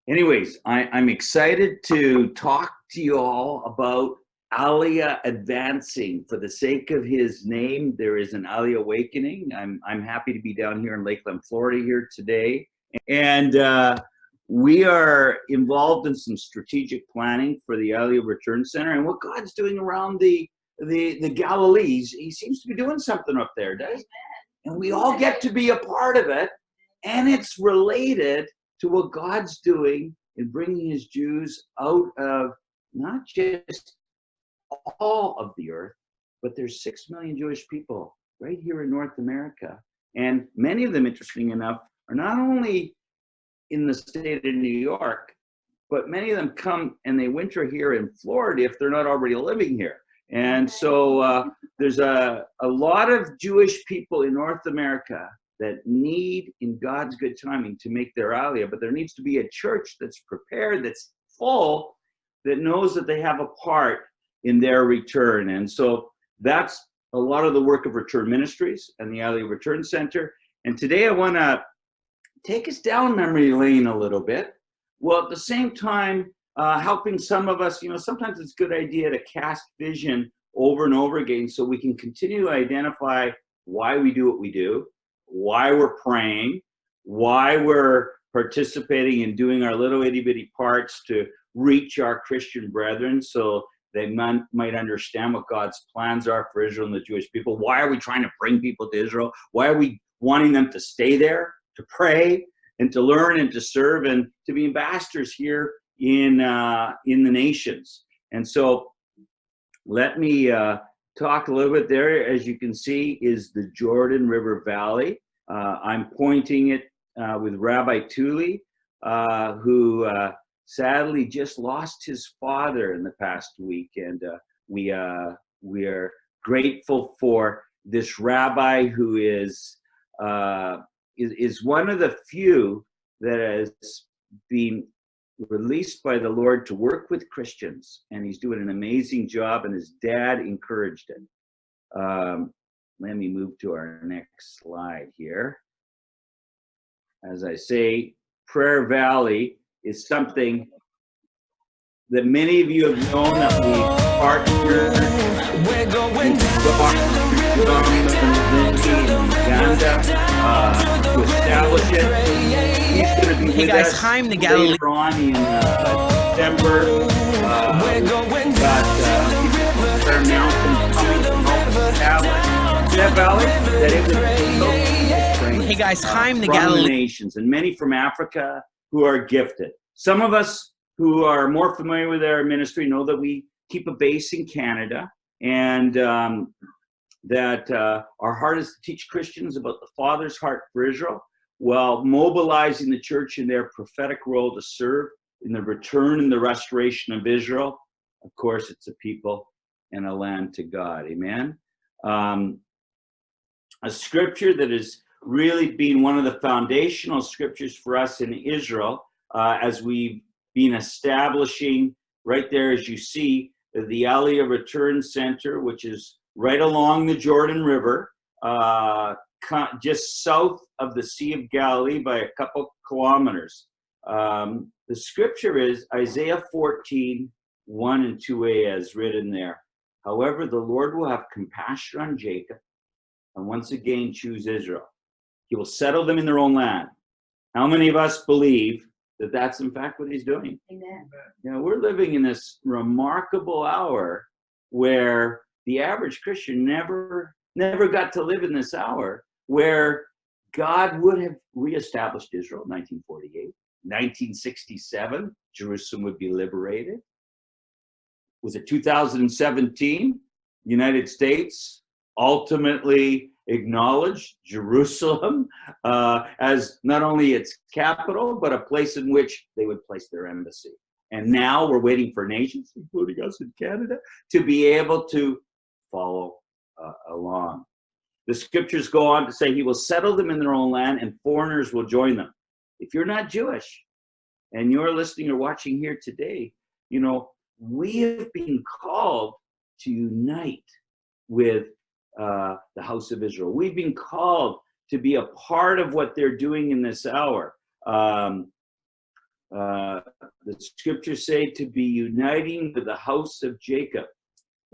Anyways, I'm excited to talk to you all about Aliyah advancing. For the sake of his name, there is an Aliyah awakening. I'm happy to be down here in Lakeland, Florida here today. And we are involved in some strategic planning for the Aliyah Return Center and what God's doing around the Galilee. He seems to be doing something up there, does he? And we all get to be a part of it. And it's related to what God's doing in bringing his Jews out of not just all of the earth, but there's 6 million Jewish people right here in North America. And many of them, interesting enough, are not only in the state of New York, but many of them come and they winter here in Florida if they're not already living here. And so there's a lot of Jewish people in North America that need, in God's good timing, to make their Aliyah, but there needs to be a church that's prepared, that's full, that knows that they have a part in their return. And so that's a lot of the work of Return Ministries and the Aliyah Return Center. And today I want to take us down memory lane a little bit, while at the same time helping some of us, sometimes it's a good idea to cast vision over and over again so we can continue to identify why we do what we do, why we're praying, why we're participating in doing our little itty bitty parts to reach our Christian brethren so they might understand what God's plans are for Israel and the Jewish people. Why are we trying to bring people to Israel? Why are we wanting them to stay there, to pray and to learn and to serve and to be ambassadors here in the nations? And so let me talk a little bit there. As you can see is the Jordan River Valley. I'm pointing it with Rabbi Tully, who sadly just lost his father in the past week. And we are grateful for this rabbi who is one of the few that has been released by the Lord to work with Christians, and he's doing an amazing job, and his dad encouraged him. Let me move to our next slide here. As I say, Prayer Valley is something that many of you have known that we partnered with Uganda to establish it. He's going to be with us time to Galilee later on in December. Prayer Mountain coming to help establish Prayer Valley, that it would Hey guys, time to from Galilee. the nations, and many from Africa who are gifted. Some of us who are more familiar with our ministry know that we keep a base in Canada, and that our heart is to teach Christians about the Father's heart for Israel, while mobilizing the church in their prophetic role to serve in the return and the restoration of Israel. Of course, it's a people and a land to God. Amen. A scripture that has really been one of the foundational scriptures for us in Israel, as we've been establishing right there, as you see, the Aliyah Return Center, which is right along the Jordan River, just south of the Sea of Galilee by a couple kilometers. The scripture is Isaiah 14, 1 and 2a, as written there. However, the Lord will have compassion on Jacob and once again choose Israel. He will settle them in their own land. How many of us believe that that's in fact what he's doing? Amen. We're living in this remarkable hour where the average Christian never got to live in this hour, where God would have reestablished Israel in 1948. 1967, Jerusalem would be liberated. Was it 2017? United States ultimately acknowledged Jerusalem as not only its capital, but a place in which they would place their embassy. And now we're waiting for nations, including us in Canada, to be able to follow along. The scriptures go on to say he will settle them in their own land and foreigners will join them. If you're not Jewish and you're listening or watching here today, we have been called to unite with the house of Israel. We've been called to be a part of what they're doing in this hour. The scriptures say to be uniting with the house of Jacob.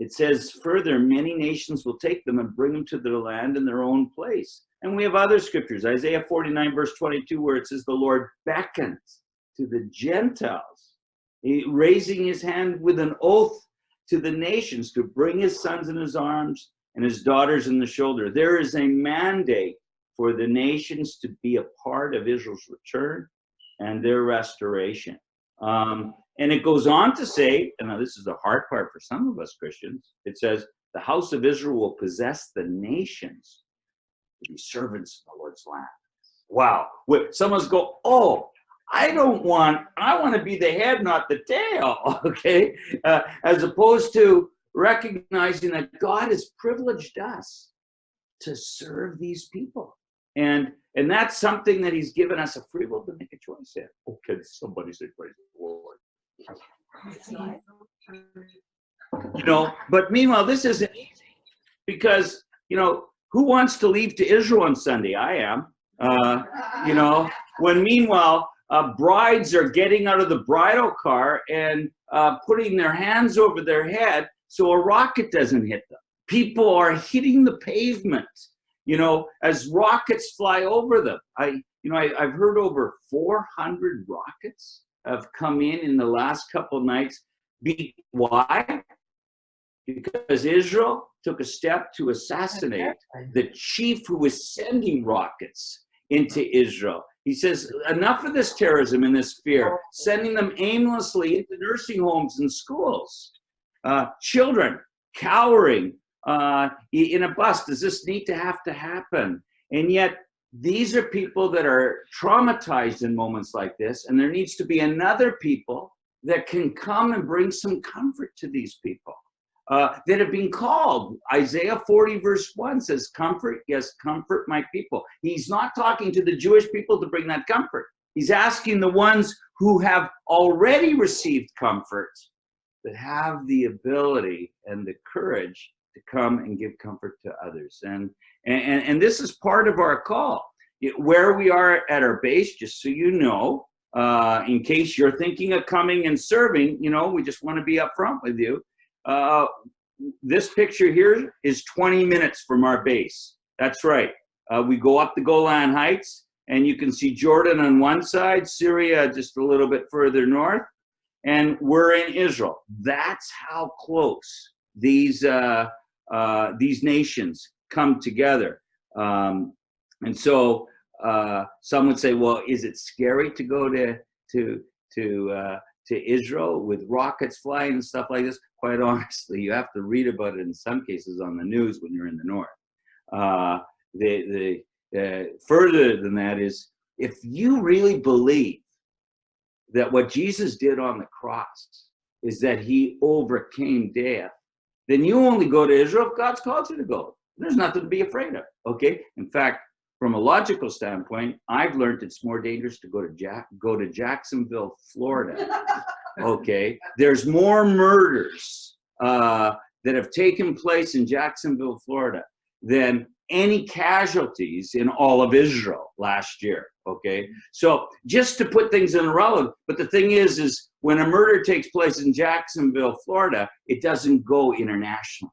It says further, many nations will take them and bring them to their land in their own place. And we have other scriptures, Isaiah 49 verse 22, where it says the Lord beckons to the Gentiles, raising his hand with an oath to the nations to bring his sons in his arms and his daughters in the shoulder. There is a mandate for the nations to be a part of Israel's return and their restoration. And it goes on to say, and now this is the hard part for some of us Christians, it says, the house of Israel will possess the nations to be servants in the Lord's land. Wow. Someone's go, oh, I want to be the head, not the tail, okay? As opposed to recognizing that God has privileged us to serve these people. And that's something that he's given us a free will to make a choice in. Okay, somebody say praise the Lord. You know, but meanwhile, this isn't easy because, you know, who wants to leave to Israel on Sunday? I am. You know, when meanwhile, brides are getting out of the bridal car and putting their hands over their head so a rocket doesn't hit them. People are hitting the pavement, you know, as rockets fly over them. I've heard over 400 rockets have come in the last couple of nights. Why? Because Israel took a step to assassinate the chief who was sending rockets into Israel. He says, enough of this terrorism and this fear, sending them aimlessly into nursing homes and schools. Children cowering in a bus. Does this need to happen? And yet, these are people that are traumatized in moments like this, and there needs to be another people that can come and bring some comfort to these people that have been called. Isaiah 40 verse 1 says, comfort, yes, comfort my people. He's not talking to the Jewish people to bring that comfort. He's asking the ones who have already received comfort that have the ability and the courage to come and give comfort to others. And this is part of our call. Where we are at our base, just so you know, in case you're thinking of coming and serving, you know, we just want to be upfront with you. This picture here is 20 minutes from our base. That's right. We go up the Golan Heights, and you can see Jordan on one side, Syria just a little bit further north, and we're in Israel. That's how close these nations come together. And so some would say, well, is it scary to go to Israel with rockets flying and stuff like this? Quite honestly, you have to read about it in some cases on the news when you're in the north. Further than that is, if you really believe that what Jesus did on the cross is that he overcame death, then you only go to Israel if God's called you to go. There's nothing to be afraid of, okay? In fact, from a logical standpoint, I've learned it's more dangerous to go to Jacksonville, Florida, okay? There's more murders that have taken place in Jacksonville, Florida than any casualties in all of Israel last year, okay? So just to put things in relevance, but the thing is when a murder takes place in Jacksonville, Florida, it doesn't go international.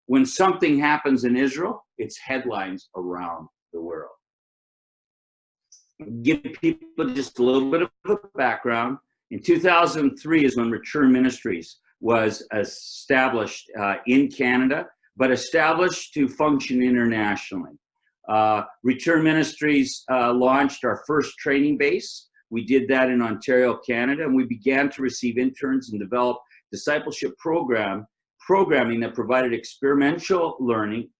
When something happens in Israel, it's headlines around the world. Give people just a little bit of a background. In 2003 is when Return Ministries was established in Canada, but established to function internationally. Return Ministries launched our first training base. We did that in Ontario, Canada, and we began to receive interns and develop discipleship programming that provided experiential learning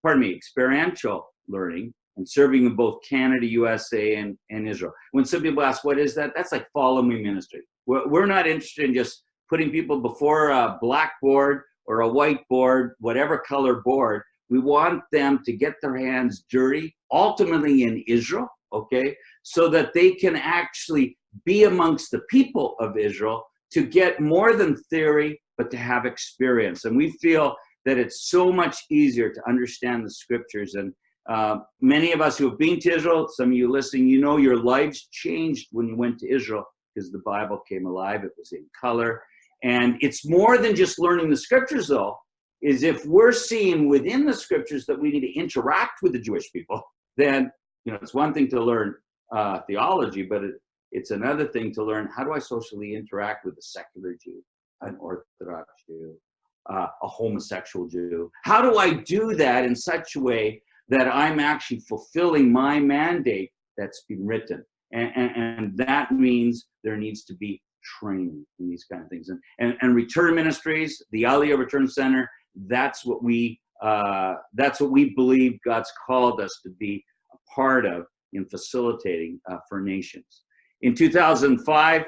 and serving in both Canada, USA, and Israel. When some people ask, what is that? That's like follow me ministry. We're not interested in just putting people before a blackboard or a whiteboard, whatever color board. We want them to get their hands dirty, ultimately in Israel, okay, so that they can actually be amongst the people of Israel to get more than theory, but to have experience. And we feel that it's so much easier to understand the scriptures. And many of us who have been to Israel, some of you listening, you know your lives changed when you went to Israel because the Bible came alive. It was in color. And it's more than just learning the scriptures, though, is if we're seeing within the scriptures that we need to interact with the Jewish people, then, you know, it's one thing to learn theology, but it's another thing to learn, how do I socially interact with a secular Jew, an Orthodox Jew, a homosexual Jew? How do I do that in such a way that I'm actually fulfilling my mandate that's been written? And that means there needs to be training in these kind of things. And Return Ministries, the Aliyah Return Center, that's what we believe God's called us to be a part of in facilitating for nations. In 2005,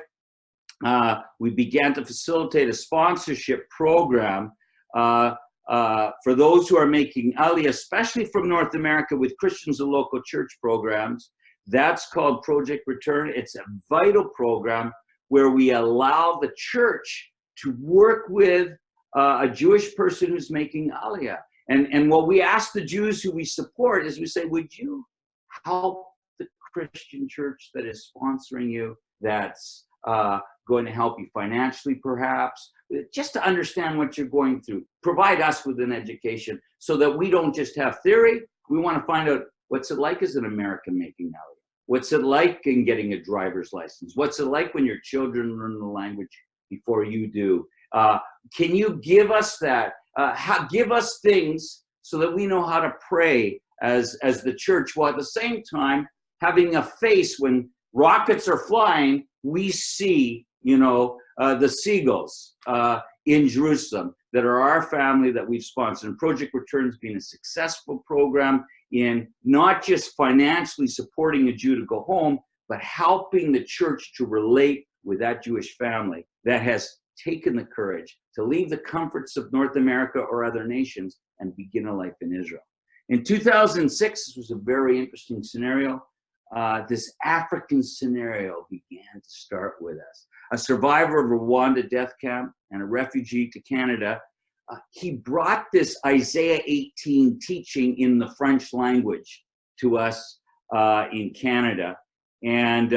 we began to facilitate a sponsorship program for those who are making Aliyah, especially from North America, with Christians and local church programs. That's called Project Return. It's a vital program where we allow the church to work with a Jewish person who's making Aliyah. And what we ask the Jews who we support is we say, would you help the Christian church that is sponsoring you, that's going to help you financially perhaps, just to understand what you're going through. Provide us with an education so that we don't just have theory. We want to find out, what's it like as an American making Aliyah? What's it like in getting a driver's license? What's it like when your children learn the language before you do? Can you give us that? Give us things so that we know how to pray as the church, while at the same time having a face when rockets are flying, we see, you know, the seagulls in Jerusalem that are our family that we've sponsored. And Project Return's been a successful program in not just financially supporting a Jew to go home, but helping the church to relate with that Jewish family that has taken the courage to leave the comforts of North America or other nations and begin a life in Israel. In 2006, this was a very interesting scenario. This African scenario began to start with us. A survivor of a Rwanda death camp and a refugee to Canada, he brought this Isaiah 18 teaching in the French language to us in Canada. And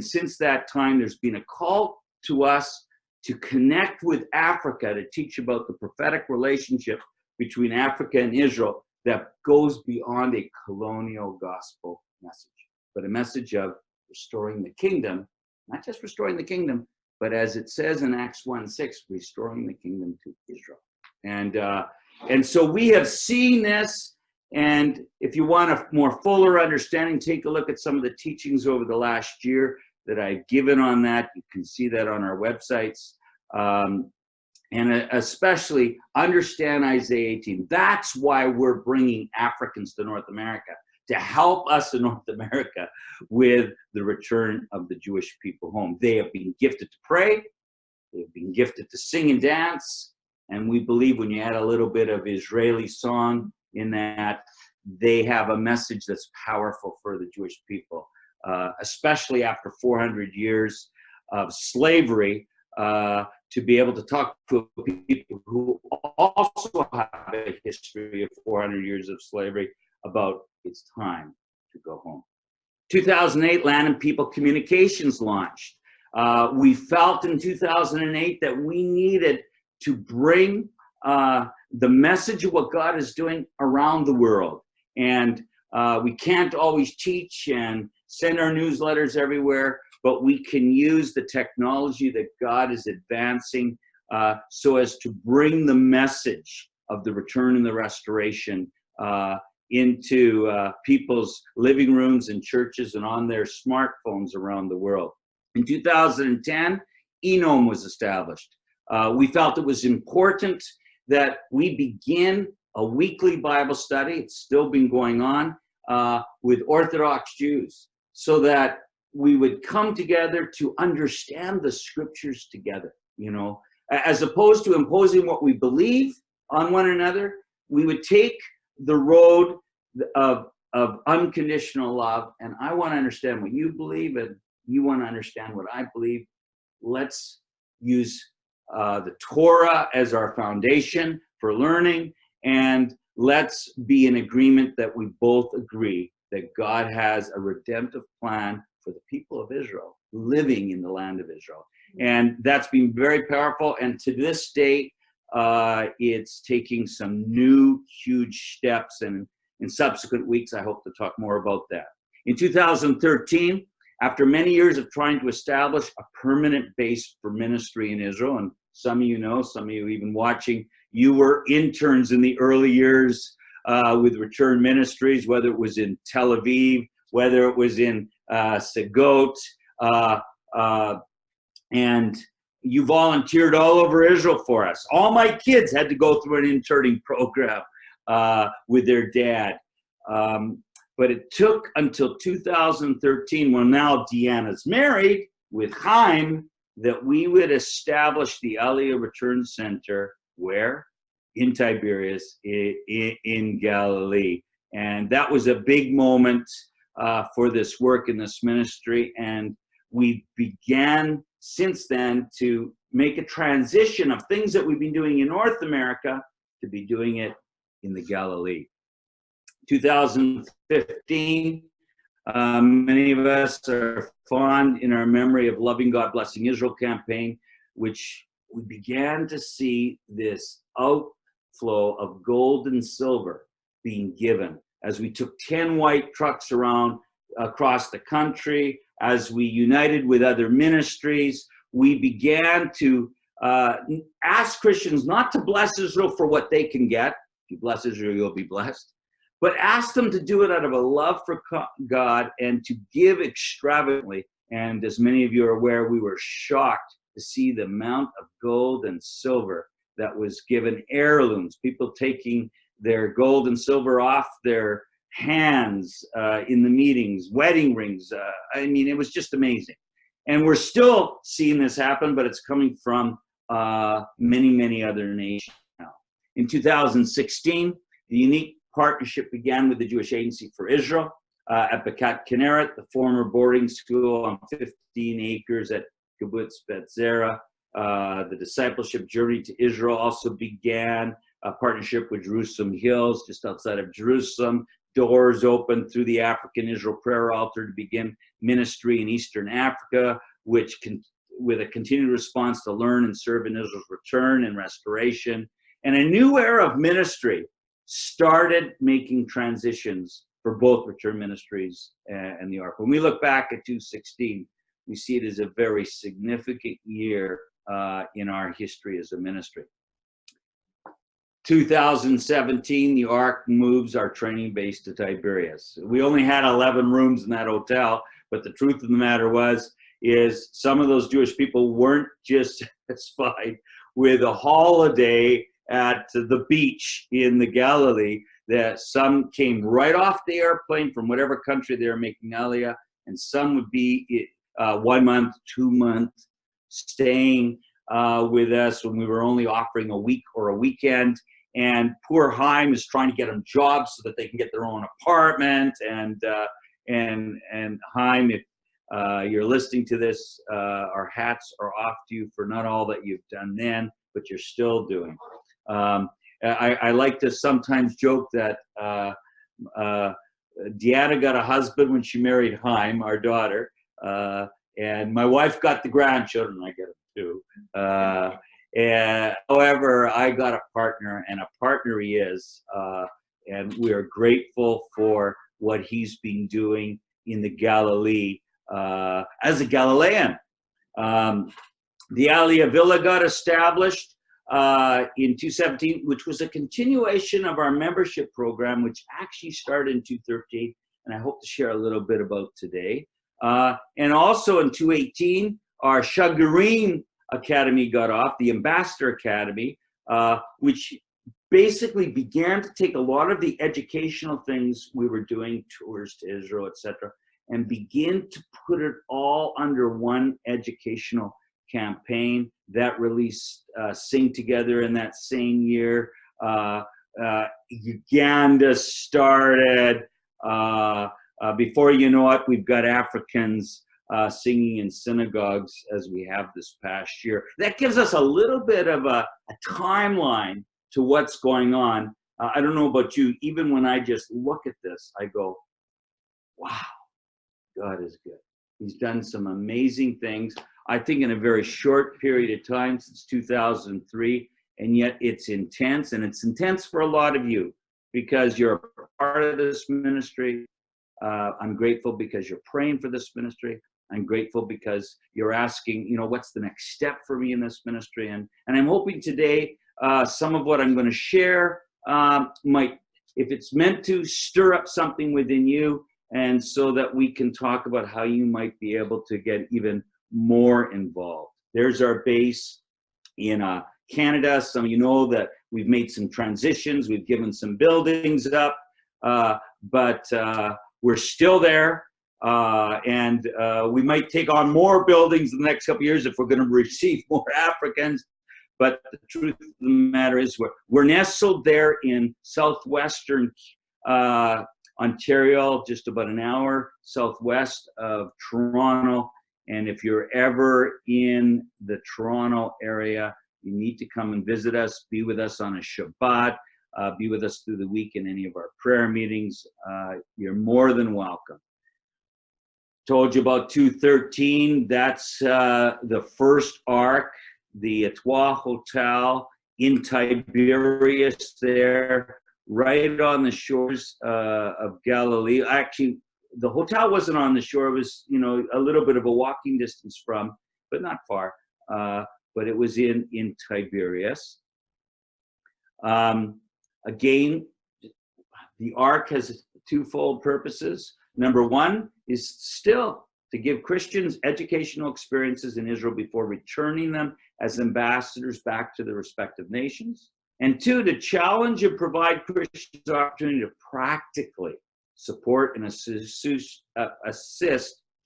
since that time, there's been a call to us to connect with Africa, to teach about the prophetic relationship between Africa and Israel that goes beyond a colonial gospel message, but a message of restoring the kingdom, not just restoring the kingdom, but as it says in Acts 1:6, restoring the kingdom to Israel. And so we have seen this, and if you want a more fuller understanding, take a look at some of the teachings over the last year that I've given on that. You can see that on our websites. And especially understand Isaiah 18. That's why we're bringing Africans to North America, to help us in North America with the return of the Jewish people home. They have been gifted to pray. They've been gifted to sing and dance. And we believe when you add a little bit of Israeli song in that, they have a message that's powerful for the Jewish people, especially after 400 years of slavery, to be able to talk to people who also have a history of 400 years of slavery about it's time to go home. 2008, Land and People Communications launched. We felt in 2008 that we needed to bring the message of what God is doing around the world. And we can't always teach and send our newsletters everywhere, but we can use the technology that God is advancing so as to bring the message of the return and the restoration into people's living rooms and churches and on their smartphones around the world. In 2010, ENOM was established. We felt it was important that we begin a weekly Bible study. It's still been going on with Orthodox Jews, so that we would come together to understand the scriptures together, you know, as opposed to imposing what we believe on one another. We would take the road of unconditional love, and I want to understand what you believe, and you want to understand what I believe. Let's use the Torah as our foundation for learning, and let's be in agreement that we both agree that God has a redemptive plan for the people of Israel. living in the land of Israel. And that's been very powerful. And to this day, it's taking some new huge steps. And in subsequent weeks, I hope to talk more about that. In 2013, after many years of trying to establish a permanent base for ministry in Israel, and some of you know, some of you even watching, you were interns in the early years with Return Ministries, whether it was in Tel Aviv, whether it was in Sagot, and you volunteered all over Israel for us. All my kids had to go through an interning program with their dad. But it took until 2013, when now Deanna's married with Chaim, that we would establish the Aliyah Return Center. Where? In Tiberias, in Galilee. And that was a big moment for this work in this ministry. And we began since then to make a transition of things that we've been doing in North America to be doing it in the Galilee. 2015, many of us are fond in our memory of Loving God, Blessing Israel campaign, which we began to see this outflow of gold and silver being given as we took 10 white trucks around across the country, as we united with other ministries. We began to ask Christians not to bless Israel for what they can get. If you bless Israel, you'll be blessed. But ask them to do it out of a love for God and to give extravagantly. And as many of you are aware, we were shocked to see the amount of gold and silver that was given, heirlooms, people taking their gold and silver off their hands in the meetings, wedding rings. I mean, it was just amazing. And we're still seeing this happen, but it's coming from many, many other nations now. In 2016, the unique partnership began with the Jewish Agency for Israel at Bekat Kinneret, the former boarding school on 15 acres at Kibbutz Bet Zera. The discipleship journey to Israel also began a partnership with Jerusalem Hills, just outside of Jerusalem. Doors opened through the African Israel Prayer Altar to begin ministry in Eastern Africa, which with a continued response to learn and serve in Israel's return and restoration. And a new era of ministry started making transitions for both Return Ministries and the Ark. When we look back at 2016, we see it as a very significant year in our history as a ministry. 2017, the Ark moves our training base to Tiberias. We only had 11 rooms in that hotel, but the truth of the matter is some of those Jewish people weren't just satisfied with a holiday at the beach in the Galilee, that some came right off the airplane from whatever country they were making Aliyah, and some would be 1 month, 2 months staying with us when we were only offering a week or a weekend. And poor Chaim is trying to get them jobs so that they can get their own apartment. And Chaim, if you're listening to this, our hats are off to you for not all that you've done then, but you're still doing. I like to sometimes joke that Deanna got a husband when she married Chaim, our daughter, and my wife got the grandchildren. I get them too. And however, I got a partner, and a partner he is, and we are grateful for what he's been doing in the Galilee as a Galilean. The Aliyah Villa got established in 2017, which was a continuation of our membership program, which actually started in 2013, and I hope to share a little bit about today. And also in 2018, our Shagarim Academy got off, the Ambassador Academy, which basically began to take a lot of the educational things we were doing, tours to Israel, etc., and begin to put it all under one educational campaign that released Sing Together in that same year. Uganda started. Before you know it, we've got Africans singing in synagogues as we have this past year. That gives us a little bit of a timeline to what's going on. I don't know about you, even when I just look at this, I go, wow, God is good. He's done some amazing things, I think, in a very short period of time, since 2003, and yet it's intense, and it's intense for a lot of you because you're a part of this ministry. I'm grateful because you're praying for this ministry. I'm grateful because you're asking, you know, what's the next step for me in this ministry? And I'm hoping today some of what I'm going to share might, if it's meant to, stir up something within you, and so that we can talk about how you might be able to get even more involved. There's our base in Canada. Some of you know that we've made some transitions. We've given some buildings up, but we're still there. And we might take on more buildings in the next couple of years if we're going to receive more Africans. But the truth of the matter is we're nestled there in southwestern Ontario, just about an hour southwest of Toronto. And if you're ever in the Toronto area, you need to come and visit us, be with us on a Shabbat, be with us through the week in any of our prayer meetings. You're more than welcome. Told you about 213. That's the first ark, the Etoile Hotel in Tiberias there, right on the shores of Galilee. Actually, the hotel wasn't on the shore. It was, you know, a little bit of a walking distance from, but not far. But it was in Tiberias. Again, the ark has twofold purposes. Number one is still to give Christians educational experiences in Israel before returning them as ambassadors back to their respective nations. And two, to challenge and provide Christians the opportunity to practically support and assist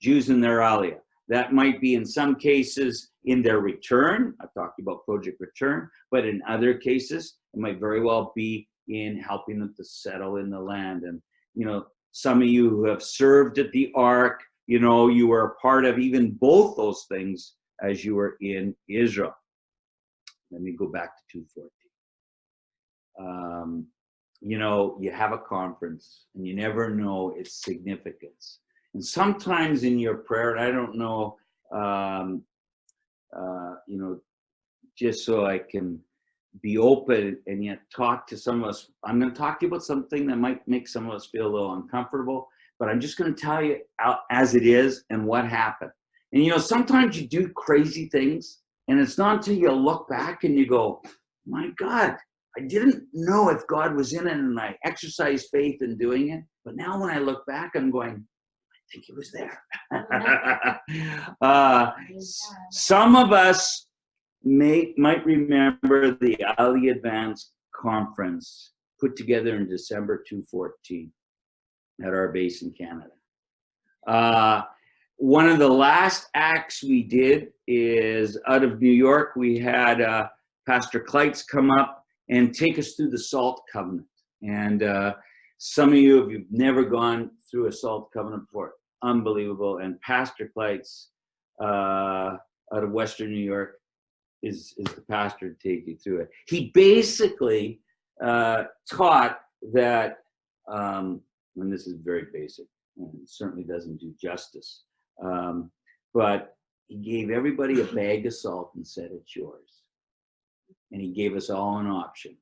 Jews in their Aliyah. That might be in some cases in their return. I've talked about Project Return, but in other cases, it might very well be in helping them to settle in the land. And, you know, some of you who have served at the Ark, you know, you were a part of even both those things as you were in Israel. Let me go back to 214. You know, you have a conference and you never know its significance. And sometimes in your prayer, and I don't know, you know, just so I can be open and yet talk to some of us. I'm going to talk to you about something that might make some of us feel a little uncomfortable, but I'm just going to tell you as it is and what happened. And, you know, sometimes you do crazy things, and it's not until you look back and you go, my God, I didn't know if God was in it, and I exercised faith in doing it. But now when I look back, I'm going, I think he was there. Some of us might remember the Aliyah Advance Conference put together in December 2014 at our base in Canada. One of the last acts we did is out of New York. We had Pastor Kleitz come up and take us through the Salt Covenant. And some of you, if you've never gone through a Salt Covenant before, unbelievable. And Pastor Kleitz out of Western New York is the pastor to take you through it. He basically taught that, and this is very basic, and it certainly doesn't do justice, but he gave everybody a bag of salt and said, it's yours. And he gave us all an option.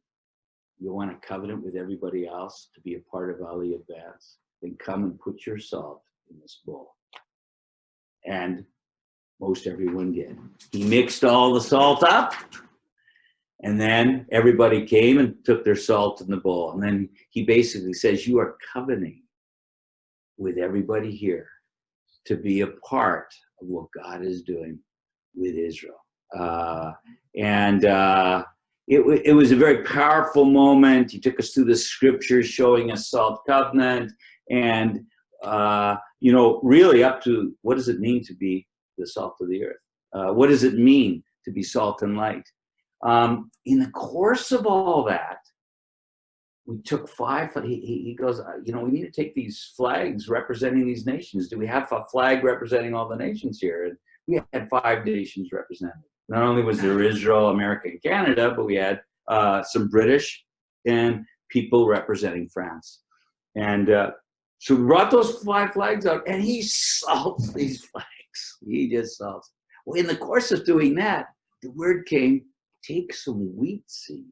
You want a covenant with everybody else to be a part of Aliyah Advance? Then come and put your salt in this bowl. And most everyone did. He mixed all the salt up, and then everybody came and took their salt in the bowl. And then he basically says, you are covenanting with everybody here to be a part of what God is doing with Israel. It was a very powerful moment. He took us through the scriptures showing us Salt Covenant, and you know, really up to what does it mean to be the salt of the earth? What does it mean to be salt and light? In the course of all that, we took he goes, you know, we need to take these flags representing these nations. Do we have a flag representing all the nations here? And we had 5 nations represented. Not only was there Israel, America, and Canada, but we had some British and people representing France. And So we brought those 5 flags out, and he salts these flags. He just salts. Well, in the course of doing that, the word came, take some wheat seed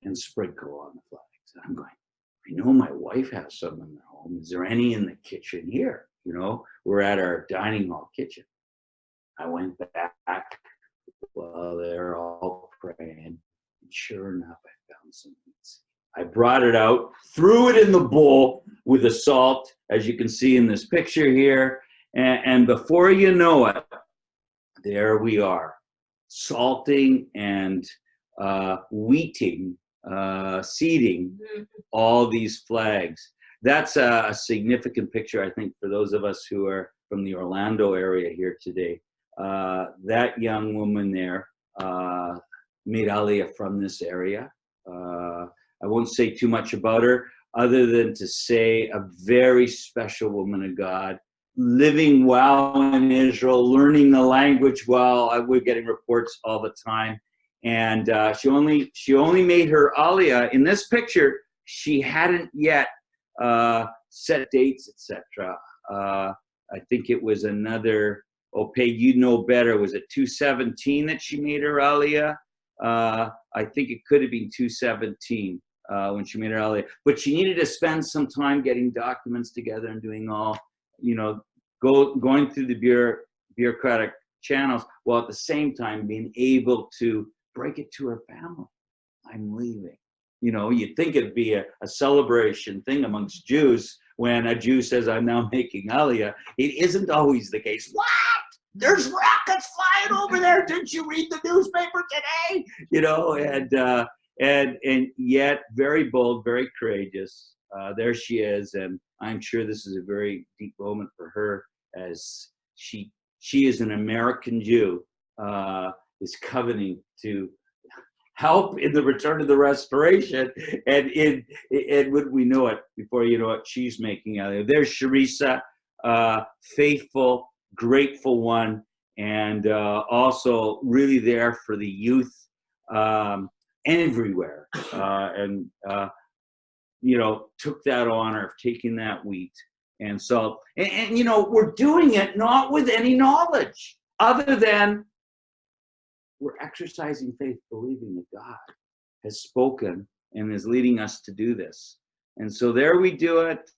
and sprinkle on the flags. And I'm going, I know my wife has some in the home. Is there any in the kitchen here? You know, we're at our dining hall kitchen. I went back while they're all praying, and sure enough, I found some wheat seed. I brought it out, threw it in the bowl with the salt, as you can see in this picture here. And before you know it, there we are, salting and seeding all these flags. That's a significant picture, I think, for those of us who are from the Orlando area here today. That young woman there made Aliyah from this area. I won't say too much about her, other than to say a very special woman of God, living well in Israel, learning the language well. We're getting reports all the time. And she only made her Aliyah. In this picture, she hadn't yet set dates, etc. I think it was another, Peg, you know better, was it 217 that she made her Aliyah? I think it could have been 217 when she made her Aliyah. But she needed to spend some time getting documents together and doing all, you know, going through the bureaucratic channels, while at the same time being able to break it to her family. I'm leaving. You know, you'd think it'd be a celebration thing amongst Jews when a Jew says, I'm now making Aliyah. It isn't always the case. What? There's rockets flying over there. Didn't you read the newspaper today? You know, and yet very bold, very courageous. There she is, and I'm sure this is a very deep moment for her, as she is an American Jew, is covenanting to help in the return of the restoration, and when we know it, before you know it, she's making Aliyah. There's Sharisa, faithful, grateful one, and also really there for the youth everywhere, and you know, took that honor of taking that wheat and salt. And you know, we're doing it not with any knowledge other than we're exercising faith, believing that God has spoken and is leading us to do this. And so there we do it.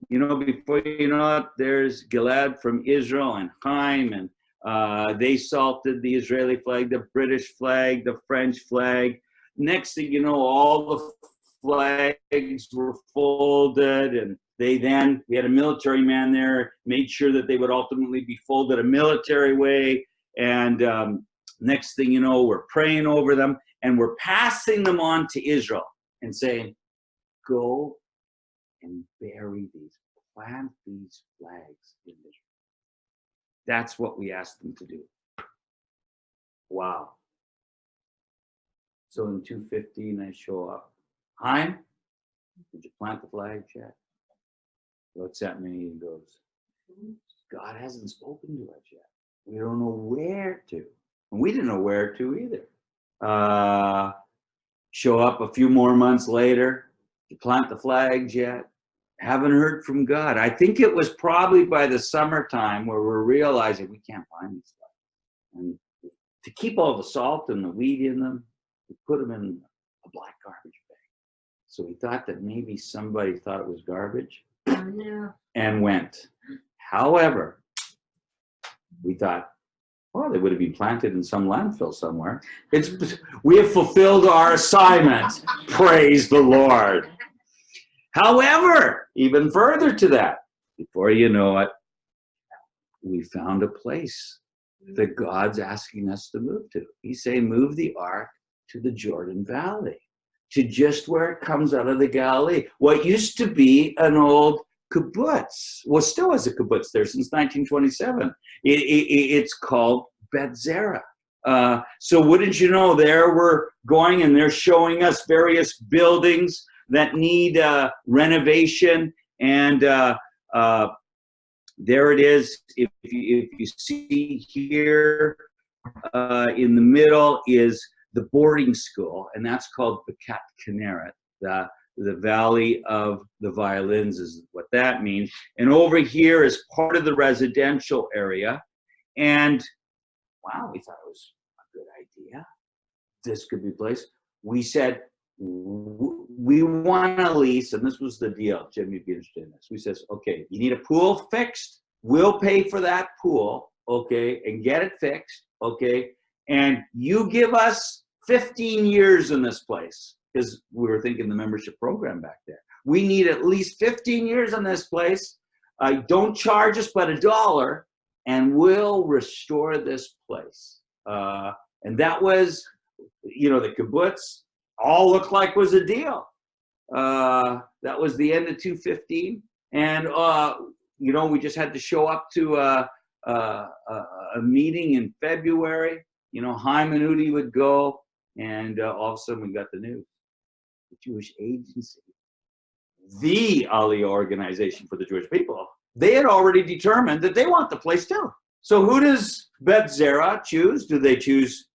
You know, before you know it, there's Gilad from Israel and Chaim, and they salted the Israeli flag, the British flag, the French flag. Next thing you know, all the flags were folded, and we had a military man there, made sure that they would ultimately be folded a military way. And next thing you know, we're praying over them, and we're passing them on to Israel and saying, go and bury these, plant these flags in Israel. That's what we asked them to do. Wow. So in 2:15, I show up. Chaim, did you plant the flag yet? Looks at me and goes, God hasn't spoken to us yet. We don't know where to. And we didn't know where to either. Show up a few more months later. Did you plant the flags yet? Haven't heard from God. I think it was probably by the summertime where we're realizing we can't find these flags. And to keep all the salt and the wheat in them, we put them in a black garbage bag. So we thought that maybe somebody thought it was garbage and went. However, we thought, well, they would have been planted in some landfill somewhere. We have fulfilled our assignment. Praise the Lord. However, even further to that, before you know it, we found a place that God's asking us to move to. He's saying, move the ark to the Jordan Valley, to just where it comes out of the Galilee. What used to be an old kibbutz, well, still is a kibbutz there since 1927. It's called Bet Zara. So wouldn't you know, there we're going, and they're showing us various buildings that need renovation, and there it is. If you see here in the middle is the boarding school, and that's called Bekat Kinneret. The Valley of the Violins is what that means. And over here is part of the residential area. And wow, we thought it was a good idea. This could be a place. We said, we want to lease, and this was the deal. Jim, you'd be interested in this. We says, okay, you need a pool fixed. We'll pay for that pool, okay, and get it fixed, okay. And you give us 15 years in this place, because we were thinking the membership program back there. We need at least 15 years in this place. Don't charge us but $1, and we'll restore this place. And that was, you know, the kibbutz all looked like was a deal. That was the end of 2015. And, you know, we just had to show up to a meeting in February. You know, Hyman Udi would go, and all of a sudden we got the news. The Jewish Agency, the Aliyah organization for the Jewish people, they had already determined that they want the place too. So who does Bet Zera choose? Do they choose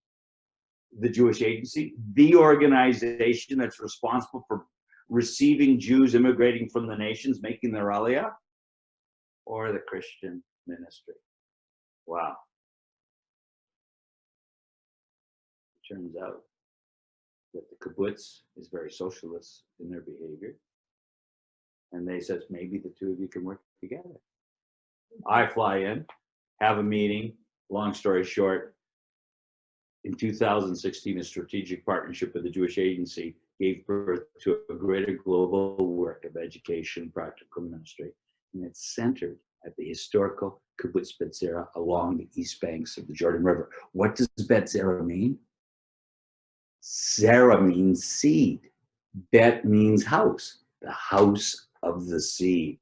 the Jewish Agency, the organization that's responsible for receiving Jews immigrating from the nations, making their Aliyah, or the Christian ministry? Wow. It turns out that the kibbutz is very socialist in their behavior. And they said, maybe the two of you can work together. I fly in, have a meeting, long story short, in 2016, a strategic partnership with the Jewish Agency gave birth to a greater global work of education, practical ministry, and it's centered at the historical kibbutz Bet Zera along the east banks of the Jordan River. What does Bet Zera mean? Zera means seed. Bet means house, the house of the seed.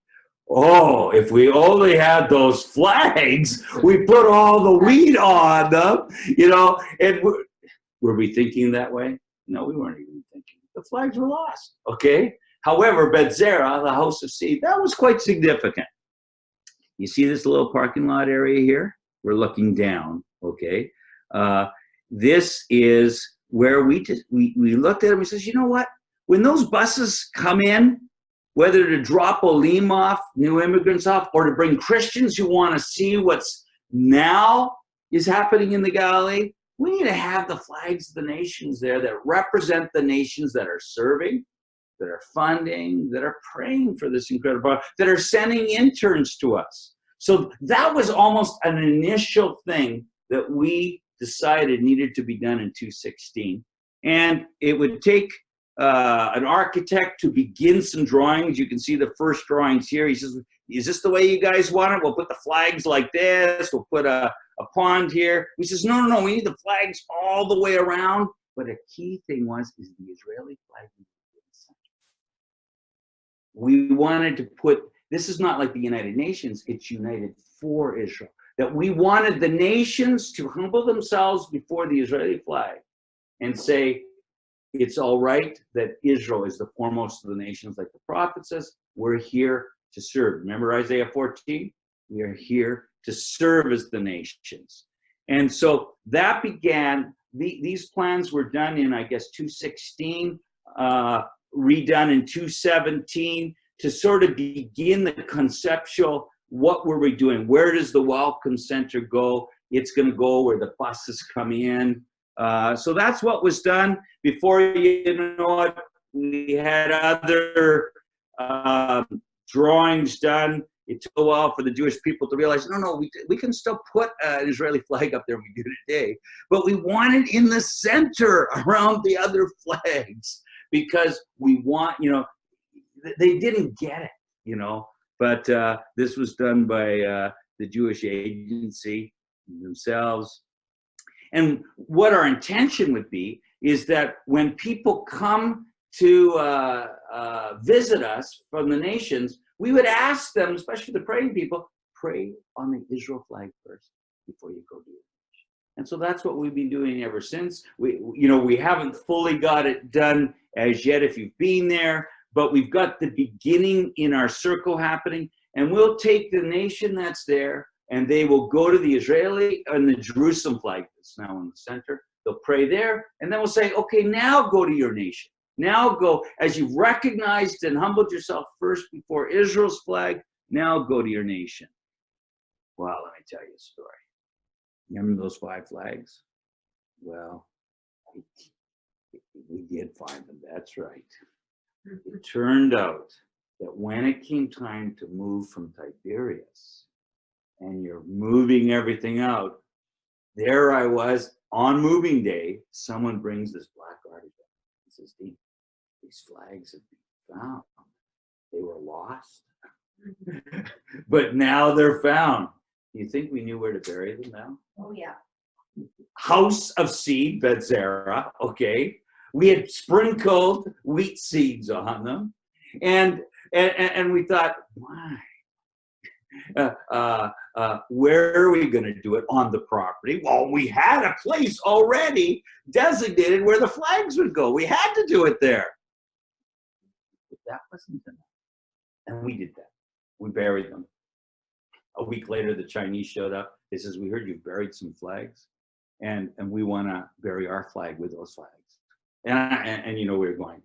Oh, if we only had those flags, we put all the wheat on them, you know. And were we thinking that way? No, we weren't even thinking. The flags were lost, okay? However, Bet Zera, the house of seed, that was quite significant. You see this little parking lot area here? We're looking down, okay? This is where we looked at it and we says, you know what? When those buses come in, whether to drop Olim off, new immigrants off, or to bring Christians who want to see what's now is happening in the Galilee, we need to have the flags of the nations there that represent the nations that are serving, that are funding, that are praying for this incredible, that are sending interns to us. So that was almost an initial thing that we decided needed to be done in 2016. And it would take an architect to begin some drawings. You can see the first drawings here. He says, is this the way you guys want it? We'll put the flags like this. We'll put a pond here. He says, no, we need the flags all the way around. But a key thing is the Israeli flag in the center. We wanted to put, this is not like the United Nations, it's united for Israel. That we wanted the nations to humble themselves before the Israeli flag and say, it's all right that Israel is the foremost of the nations, like the prophet says. We're here to serve. Remember Isaiah 14? We are here to serve as the nations. And so that began, these plans were done in, I guess, 2016, redone in 2017 to sort of begin the conceptual, what were we doing? Where does the Welcome Center go? It's going to go where the buses come in. So that's what was done. Before you know it, we had other drawings done. It took a while for the Jewish people to realize, no, we can still put an Israeli flag up there, we do today. But we want it in the center around the other flags because we want, you know, they didn't get it, you know. But this was done by the Jewish Agency themselves. And what our intention would be is that when people come to visit us from the nations, we would ask them, especially the praying people, pray on the Israel flag first before you go to your nation. And so that's what we've been doing ever since. We haven't fully got it done as yet if you've been there, but we've got the beginning in our circle happening, and we'll take the nation that's there and they will go to the Israeli and the Jerusalem flag that's now in the center. They'll pray there, and then we'll say, okay, now go to your nation. Now go, as you've recognized and humbled yourself first before Israel's flag, now go to your nation. Well, let me tell you a story. Remember those 5 flags? Well, we did find them, that's right. It turned out that when it came time to move from Tiberias, and you're moving everything out, there I was on moving day. Someone brings this black artifact. He says, these flags have been found. They were lost, but now they're found. Do you think we knew where to bury them now? Oh, yeah. House of seed, Bethzera, okay. We had sprinkled wheat seeds on them. And we thought, why? Where are we going to do it? On the property? Well, we had a place already designated where the flags would go. We had to do it there. But that wasn't enough. And we did that. We buried them. A week later, the Chinese showed up. They says, we heard you buried some flags, and we want to bury our flag with those flags. And you know, we were going,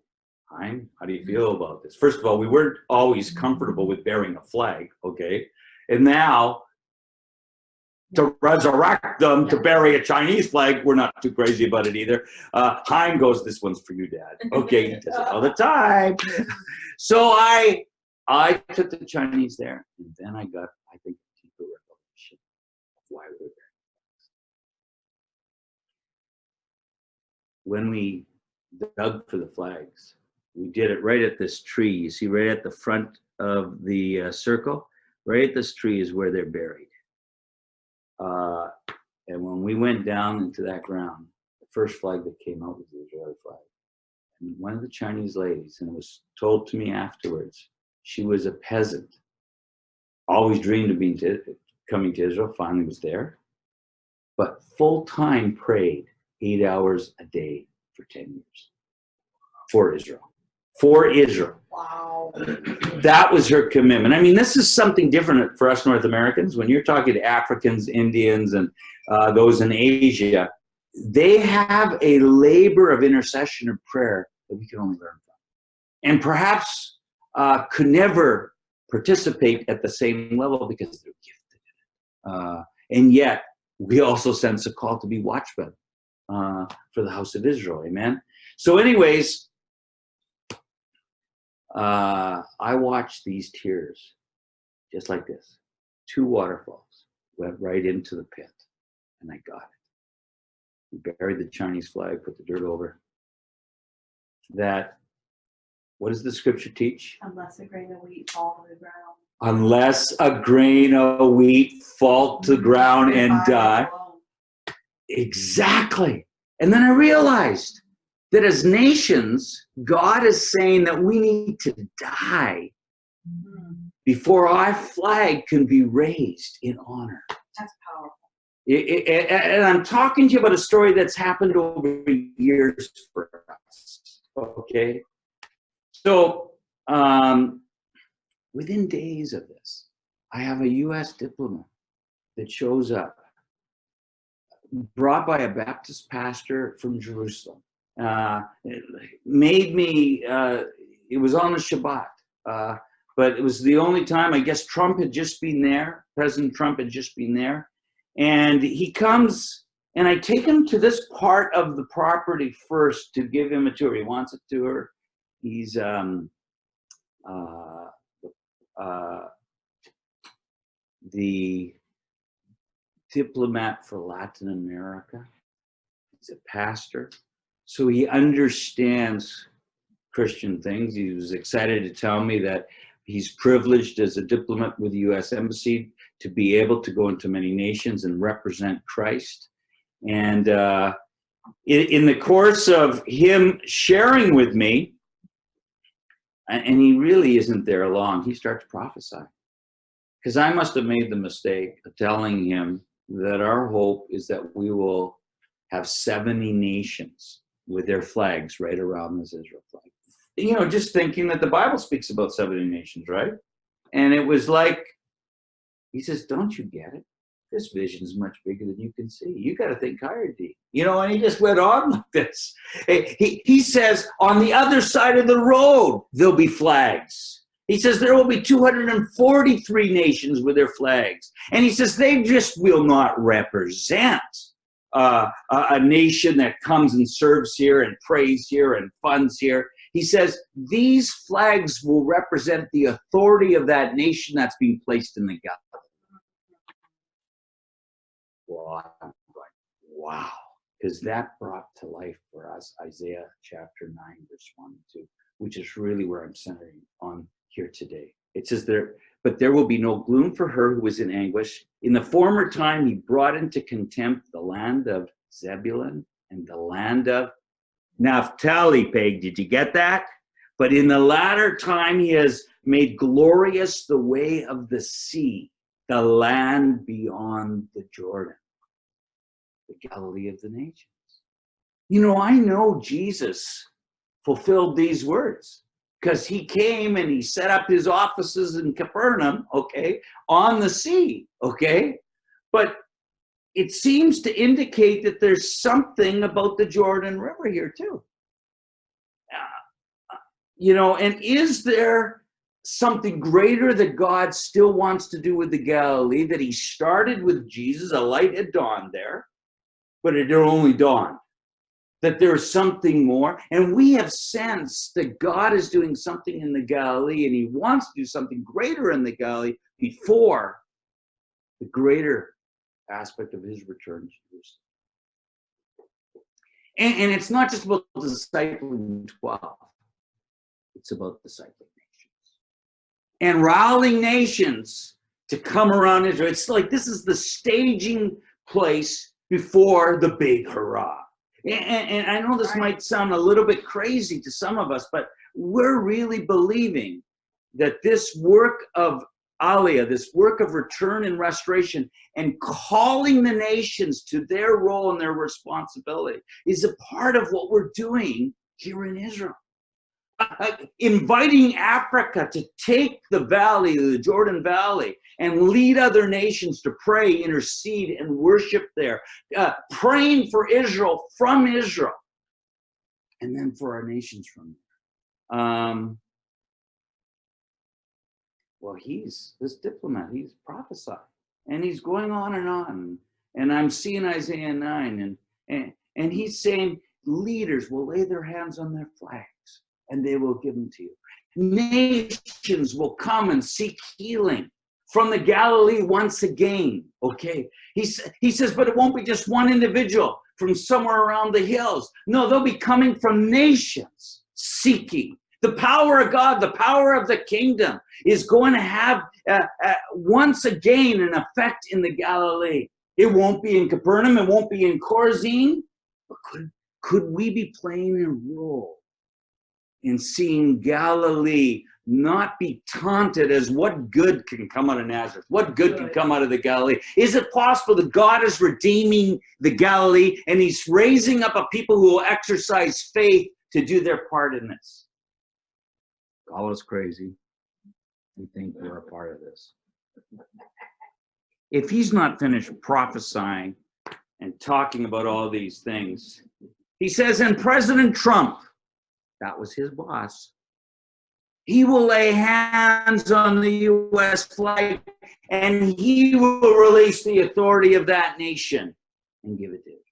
Hein, how do you feel about this? First of all, we weren't always comfortable with burying a flag, okay? And now, to resurrect them, to bury a Chinese flag, we're not too crazy about it either. Hein goes, this one's for you, Dad. Okay, he does it all the time. So I took the Chinese there, and then I got, I think, a deeper revelation of why we were there. When we dug for the flags, we did it right at this tree. You see, right at the front of the circle, right at this tree is where they're buried. And when we went down into that ground, the first flag that came out was the Israeli flag. And one of the Chinese ladies, and it was told to me afterwards, she was a peasant, always dreamed of coming to Israel, finally was there, but full-time prayed 8 hours a day for 10 years for Israel. For Israel. Wow. That was her commitment. I mean, this is something different for us North Americans. When you're talking to Africans, Indians, and those in Asia, they have a labor of intercession and prayer that we can only learn from. And perhaps could never participate at the same level because they're gifted. And yet, we also sense a call to be watchmen for the house of Israel. Amen? So anyways, I watched these tears, just like this. 2 waterfalls went right into the pit, and I got it. We buried the Chinese flag, put the dirt over. That, what does the scripture teach? Unless a grain of wheat fall to the ground. Unless a grain of wheat fall to the ground and die. Exactly. And then I realized that as nations, God is saying that we need to die before our flag can be raised in honor. That's powerful. And I'm talking to you about a story that's happened over years for us. Okay? So, within days of this, I have a U.S. diplomat that shows up, brought by a Baptist pastor from Jerusalem. It made me, it was on a Shabbat, but it was the only time, I guess Trump had just been there, President Trump had just been there, and he comes, and I take him to this part of the property first to give him a tour. He wants a tour. He's the diplomat for Latin America. He's a pastor. So he understands Christian things. He was excited to tell me that he's privileged as a diplomat with the U.S. Embassy to be able to go into many nations and represent Christ. And in the course of him sharing with me, and he really isn't there long, he starts prophesying. Because I must have made the mistake of telling him that our hope is that we will have 70 nations with their flags right around this Israel flag. You know, just thinking that the Bible speaks about 70 nations, right? And it was like, he says, don't you get it? this vision is much bigger than you can see. You got to think higher, D. You know, and he just went on like this. He says, on the other side of the road, there'll be flags. He says there will be 243 nations with their flags. And he says they just will not represent a nation that comes and serves here and prays here and funds here. He says these flags will represent the authority of that nation that's being placed in the Galilee. Well, I'm going, wow, because that brought to life for us Isaiah chapter 9, verse 1 and 2, which is really where I'm centering on here today. It says there, but there will be no gloom for her who is in anguish. In the former time, he brought into contempt the land of Zebulun and the land of Naphtali. Peg, did you get that? But in the latter time, he has made glorious the way of the sea, the land beyond the Jordan, the Galilee of the nations. You know, I know Jesus fulfilled these words because he came and he set up his offices in Capernaum, okay, on the sea, okay? But it seems to indicate that there's something about the Jordan River here too. You know, and is there something greater that God still wants to do with the Galilee, that he started with Jesus? A light had dawned there, but it had only dawned. That there's something more. And we have sensed that God is doing something in the Galilee, and he wants to do something greater in the Galilee before the greater aspect of his return to Jerusalem. And it's not just about discipling 12. It's about discipling nations. And rallying nations to come around Israel. It's like this is the staging place before the big hurrah. And I know this might sound a little bit crazy to some of us, but we're really believing that this work of Aliyah, this work of return and restoration, and calling the nations to their role and their responsibility is a part of what we're doing here in Israel. Inviting Africa to take the valley, the Jordan Valley, and lead other nations to pray, intercede, and worship there. Praying for Israel from Israel, and then for our nations from there. Well, he's this diplomat, he's prophesying, and he's going on. And I'm seeing Isaiah 9, and he's saying leaders will lay their hands on their flags, and they will give them to you. Nations will come and seek healing from the Galilee once again, okay? He says, but it won't be just one individual from somewhere around the hills. No, they'll be coming from nations seeking. The power of God, the power of the kingdom is going to have once again an effect in the Galilee. It won't be in Capernaum, it won't be in Chorazin, but could we be playing a role in seeing Galilee not be taunted as what good can come out of Nazareth? What good can come out of the Galilee? Is it possible that God is redeeming the Galilee and he's raising up a people who will exercise faith to do their part in this? Call us crazy. We think we're a part of this. If he's not finished prophesying and talking about all these things, he says, and President Trump, that was his boss, he will lay hands on the U.S. flag and he will release the authority of that nation and give it to it.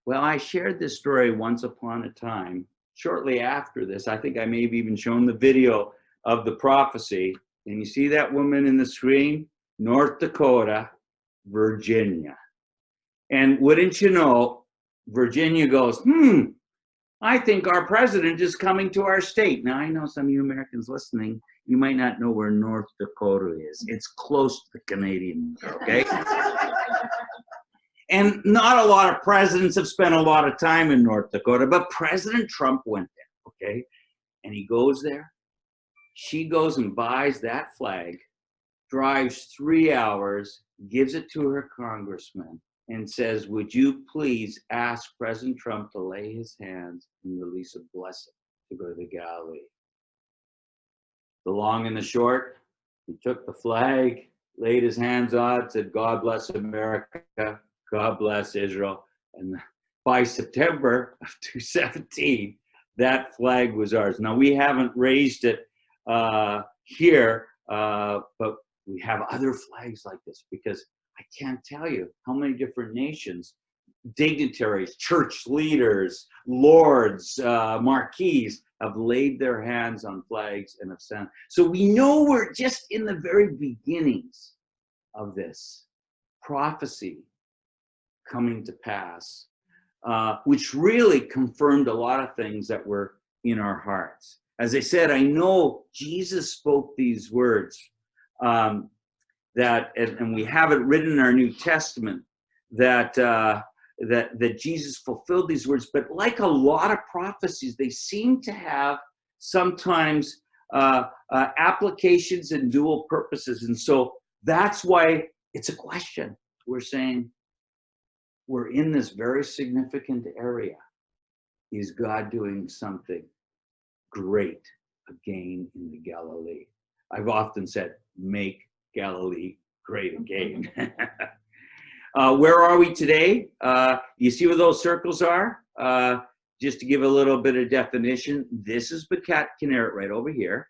Well, I shared this story once upon a time. Shortly after this, I think I may have even shown the video of the prophecy. Can you see that woman in the screen? North Dakota, Virginia. And wouldn't you know, Virginia goes, I think our president is coming to our state. Now, I know some of you Americans listening, you might not know where North Dakota is. It's close to the Canadian, okay? And not a lot of presidents have spent a lot of time in North Dakota, but President Trump went there, okay? And he goes there. She goes and buys that flag, drives 3 hours, gives it to her congressman, and says, would you please ask President Trump to lay his hands and release a blessing to go to the Galilee? The long and the short, he took the flag, laid his hands on it, said, God bless America, God bless Israel. And by September of 2017, that flag was ours. Now, we haven't raised it here, but we have other flags like this, because I can't tell you how many different nations, dignitaries, church leaders, lords, marquises have laid their hands on flags and have sent. So we know we're just in the very beginnings of this prophecy coming to pass, which really confirmed a lot of things that were in our hearts. As I said, I know Jesus spoke these words, and we have it written in our New Testament that Jesus fulfilled these words. But like a lot of prophecies, they seem to have sometimes applications and dual purposes. And so that's why it's a question. We're saying we're in this very significant area. Is God doing something great again in the Galilee? I've often said, make Galilee great again. Where are we today? You see where those circles are? Just to give a little bit of definition, this is Bekat Kinneret right over here.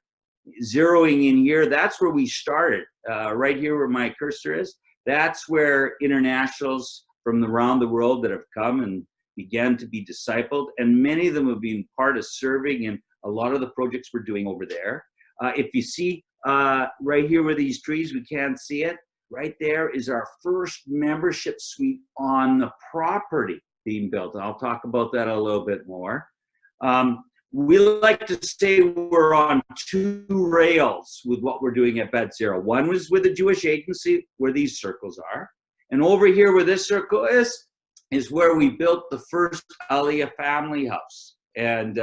Zeroing in here, that's where we started. Right here where my cursor is, that's where internationals from around the world that have come and began to be discipled, and many of them have been part of serving in a lot of the projects we're doing over there. If you see right here where these trees, we can't see it, right there is our first membership suite on the property being built. And I'll talk about that a little bit more. We like to say we're on two rails with what we're doing at Bet Zero. One was with the Jewish agency, where these circles are. And over here where this circle is where we built the first Aliyah family house. And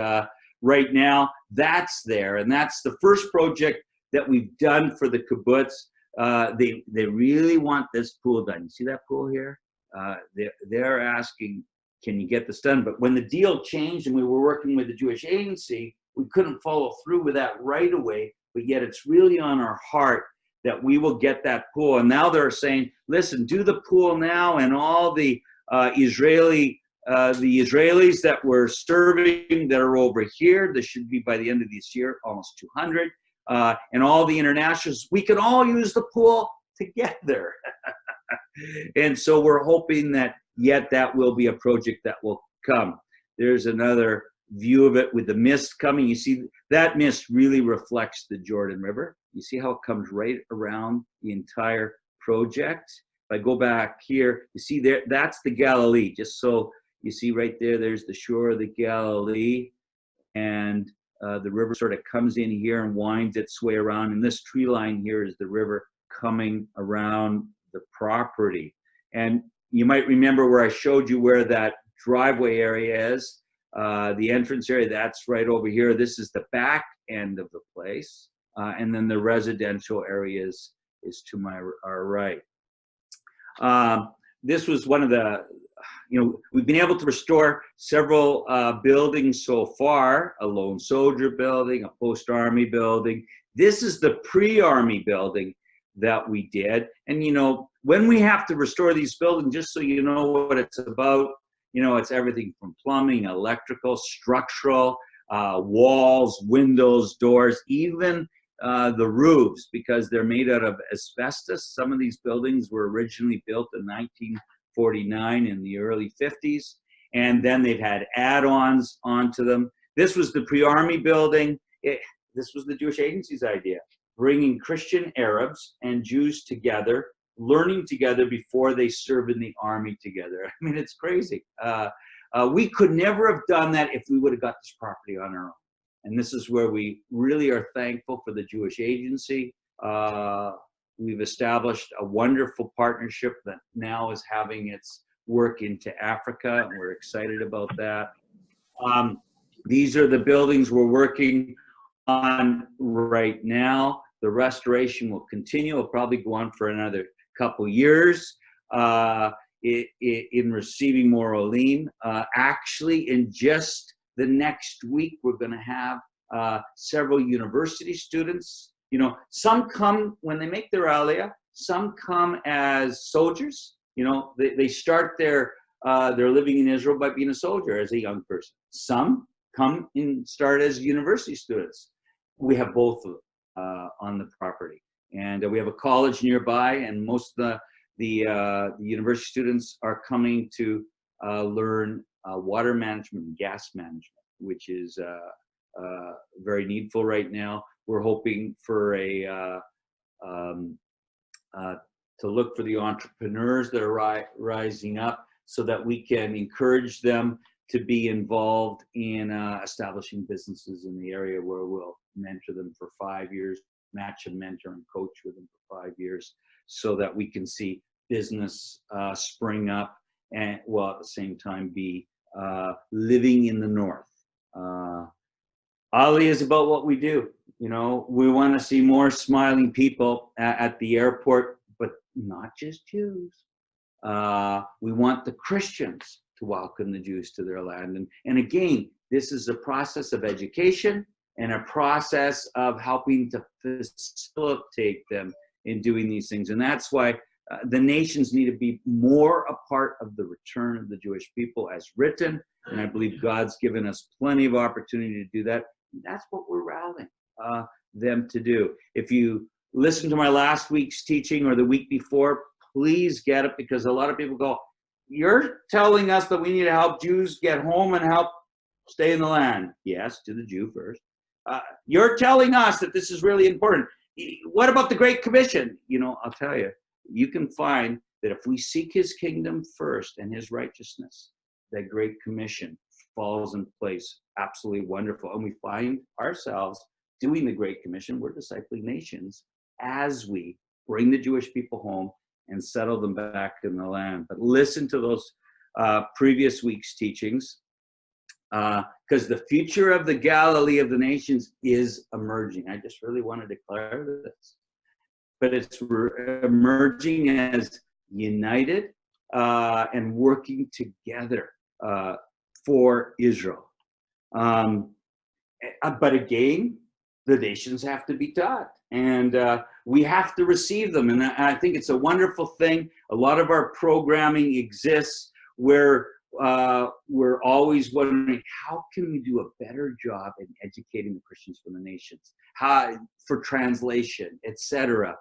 right now, that's there. And that's the first project that we've done for the kibbutz. They really want this pool done. You see that pool here? They're asking, can you get this done? But when the deal changed and we were working with the Jewish agency, we couldn't follow through with that right away. But yet it's really on our heart that we will get that pool. And now they're saying, listen, do the pool now, and all the Israelis that we're serving that are over here, this should be by the end of this year, almost 200, and all the internationals, we can all use the pool together. And so we're hoping that that will be a project that will come. There's another view of it with the mist coming. You see that mist really reflects the Jordan River. You see how it comes right around the entire project. If I go back here, you see there, that's the Galilee. Just so you see right there, there's the shore of the Galilee, and the river sort of comes in here and winds its way around. And this tree line here is the river coming around the property. And you might remember where I showed you where that driveway area is, the entrance area, that's right over here. This is the back end of the place. And then the residential area is to our right. This was one of the, we've been able to restore several buildings so far, a lone soldier building, a post-army building. This is the pre-army building that we did. And, when we have to restore these buildings, just so you know what it's about, it's everything from plumbing, electrical, structural, walls, windows, doors, even the roofs, because they're made out of asbestos. Some of these buildings were originally built in 1949 in the early 50s, and then they've had add-ons onto them. This was the pre-army building. This was the Jewish agency's idea, bringing Christian Arabs and Jews together, learning together before they serve in the army together. I mean, it's crazy. We could never have done that if we would have got this property on our own. And this is where we really are thankful for the Jewish agency. We've established a wonderful partnership that now is having its work into Africa, and we're excited about that. These are the buildings we're working on right now. The restoration will continue. It'll probably go on for another couple years in receiving more olim. Actually, in just the next week, we're going to have several university students. Some come when they make their aliyah. Some come as soldiers. You know, they start their living in Israel by being a soldier as a young person. Some come and start as university students. We have both on the property, and we have a college nearby, and most of the university students are coming to learn water management and gas management, which is very needful right now. We're hoping for to look for the entrepreneurs that are rising up, so that we can encourage them to be involved in establishing businesses in the area, where we'll mentor them for 5 years, match and mentor and coach with them for 5 years, so that we can see business spring up, and while at the same time be living in the north. Ali is about what we do. You know, we want to see more smiling people at the airport, but not just Jews. We want the Christians to welcome the Jews to their land. And again, this is a process of education and a process of helping to facilitate them in doing these things. And that's why the nations need to be more a part of the return of the Jewish people as written. And I believe God's given us plenty of opportunity to do that. That's what we're rallying them to do. If you listen to my last week's teaching or the week before, please get it, because a lot of people go, you're telling us that we need to help Jews get home and help stay in the land. Yes, to the Jew first. You're telling us that this is really important. What about the Great Commission? You know, I'll tell you, you can find that if we seek his kingdom first and his righteousness, that Great Commission falls in place. Absolutely wonderful. And we find ourselves doing the Great Commission. We're discipling nations as we bring the Jewish people home and settle them back in the land. But listen to those previous week's teachings, because the future of the Galilee of the nations is emerging. I just really want to declare this. But it's emerging as united and working together for Israel. But again, the nations have to be taught, and we have to receive them. And I think it's a wonderful thing. A lot of our programming exists where we're always wondering, how can we do a better job in educating the Christians from the nations, for translation, etc.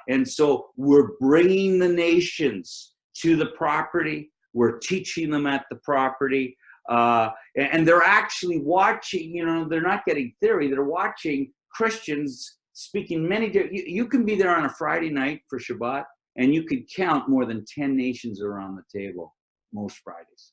And so we're bringing the nations to the property. We're teaching them at the property. And they're actually watching, you know, they're not getting theory. They're watching Christians speaking many different. You can be there on a Friday night for Shabbat, and you could count more than 10 nations around the table most Fridays.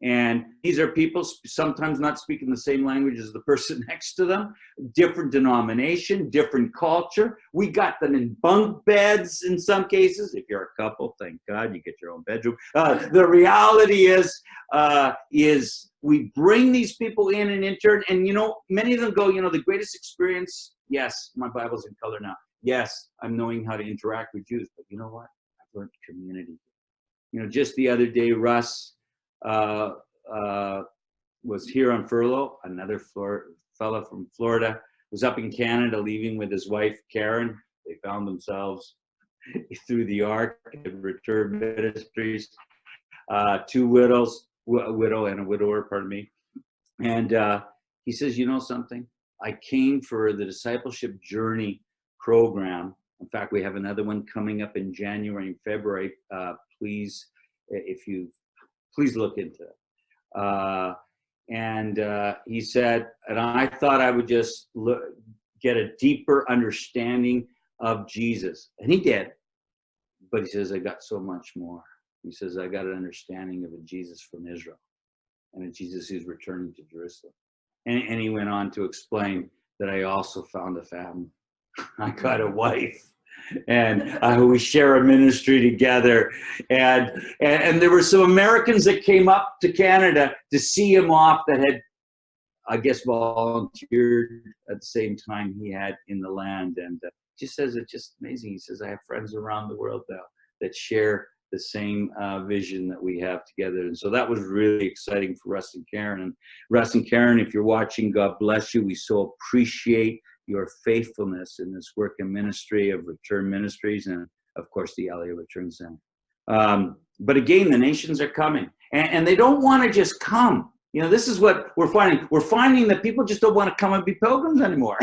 And these are people sometimes not speaking the same language as the person next to them, different denomination, different culture. We got them in bunk beds in some cases. If you're a couple, thank God you get your own bedroom. The reality is we bring these people in and intern, and you know, many of them go, you know, the greatest experience, yes, my Bible's in color now. Yes, I'm knowing how to interact with Jews, but you know what? I've learned community. You know, just the other day, Russ was here on furlough. Another fellow from Florida was up in Canada leaving with his wife, Karen. They found themselves through the Ark at Return Ministries. Two widows, a widow and a widower, pardon me. And he says, you know something? I came for the discipleship journey program. In fact, we have another one coming up in January and February. Please, please look into it. And he said, and I thought I would just get a deeper understanding of Jesus. And he did. But he says, I got so much more. He says, I got an understanding of a Jesus from Israel and a Jesus who's returning to Jerusalem. And he went on to explain that I also found a family. I got a wife. And we share a ministry together, and there were some Americans that came up to Canada to see him off that had, I guess, volunteered at the same time he had in the land. And he just says it's just amazing. He says, I have friends around the world now that share the same vision that we have together. And so that was really exciting for Russ and Karen. And Russ and Karen, if you're watching, God bless you. We so appreciate your faithfulness in this work and ministry of Return Ministries and, of course, the Aliyah Return Center. But again, the nations are coming, and they don't want to just come. You know, this is what we're finding. We're finding that people just don't want to come and be pilgrims anymore.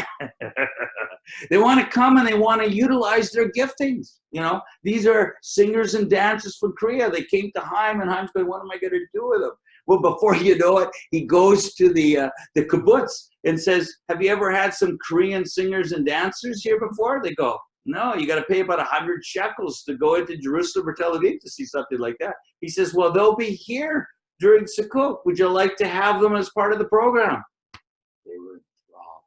They want to come and they want to utilize their giftings. You know, these are singers and dancers from Korea. They came to Haim, and Haim's going, what am I going to do with them? Well, before you know it, he goes to the kibbutz and says, have you ever had some Korean singers and dancers here before? They go, no, you got to pay about 100 shekels to go into Jerusalem or Tel Aviv to see something like that. He says, well, they'll be here during Sukkot. Would you like to have them as part of the program? They were enthralled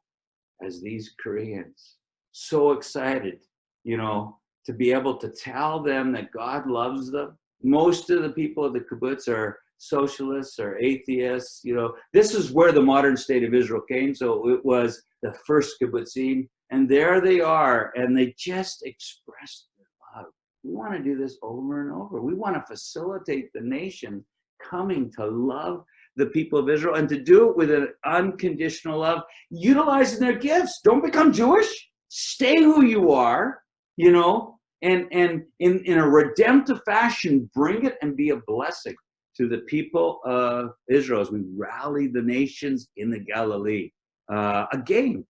as these Koreans, so excited, you know, to be able to tell them that God loves them. Most of the people of the kibbutz are socialists or atheists. You know, this is where the modern state of Israel came. So it was the first kibbutzim, and there they are, and they just expressed their love. We want to do this over and over. We want to facilitate the nation coming to love the people of Israel and to do it with an unconditional love, utilizing their gifts. Don't become Jewish. Stay who you are, you know, and in a redemptive fashion, bring it and be a blessing to the people of Israel as we rally the nations in the Galilee. Again,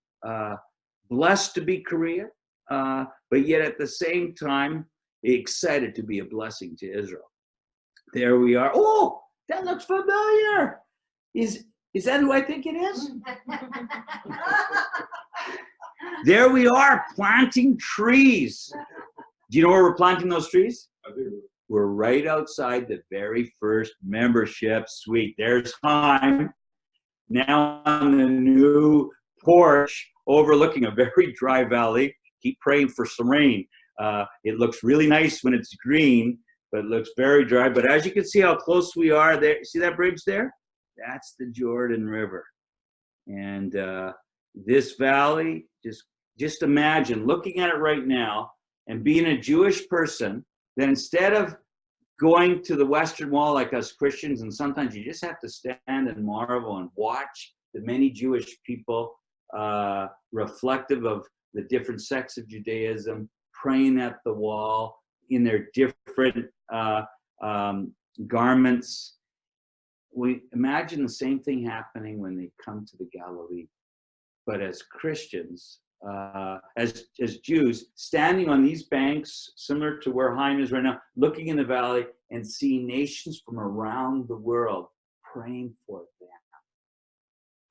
blessed to be Korea, but yet at the same time, excited to be a blessing to Israel. There we are. Oh, that looks familiar. Is that who I think it is? There we are, planting trees. Do you know where we're planting those trees? I do. We're right outside the very first membership suite. There's Haim, now on the new porch overlooking a very dry valley. Keep praying for some rain. It looks really nice when it's green, but it looks very dry. But as you can see how close we are there, see that bridge there? That's the Jordan River. And this valley, just imagine looking at it right now and being a Jewish person, that instead of going to the Western Wall like us Christians, and sometimes you just have to stand and marvel and watch the many Jewish people reflective of the different sects of Judaism, praying at the wall in their different garments. We imagine the same thing happening when they come to the Galilee. But as Christians, as Jews, standing on these banks, similar to where Haim is right now, looking in the valley and seeing nations from around the world praying for them,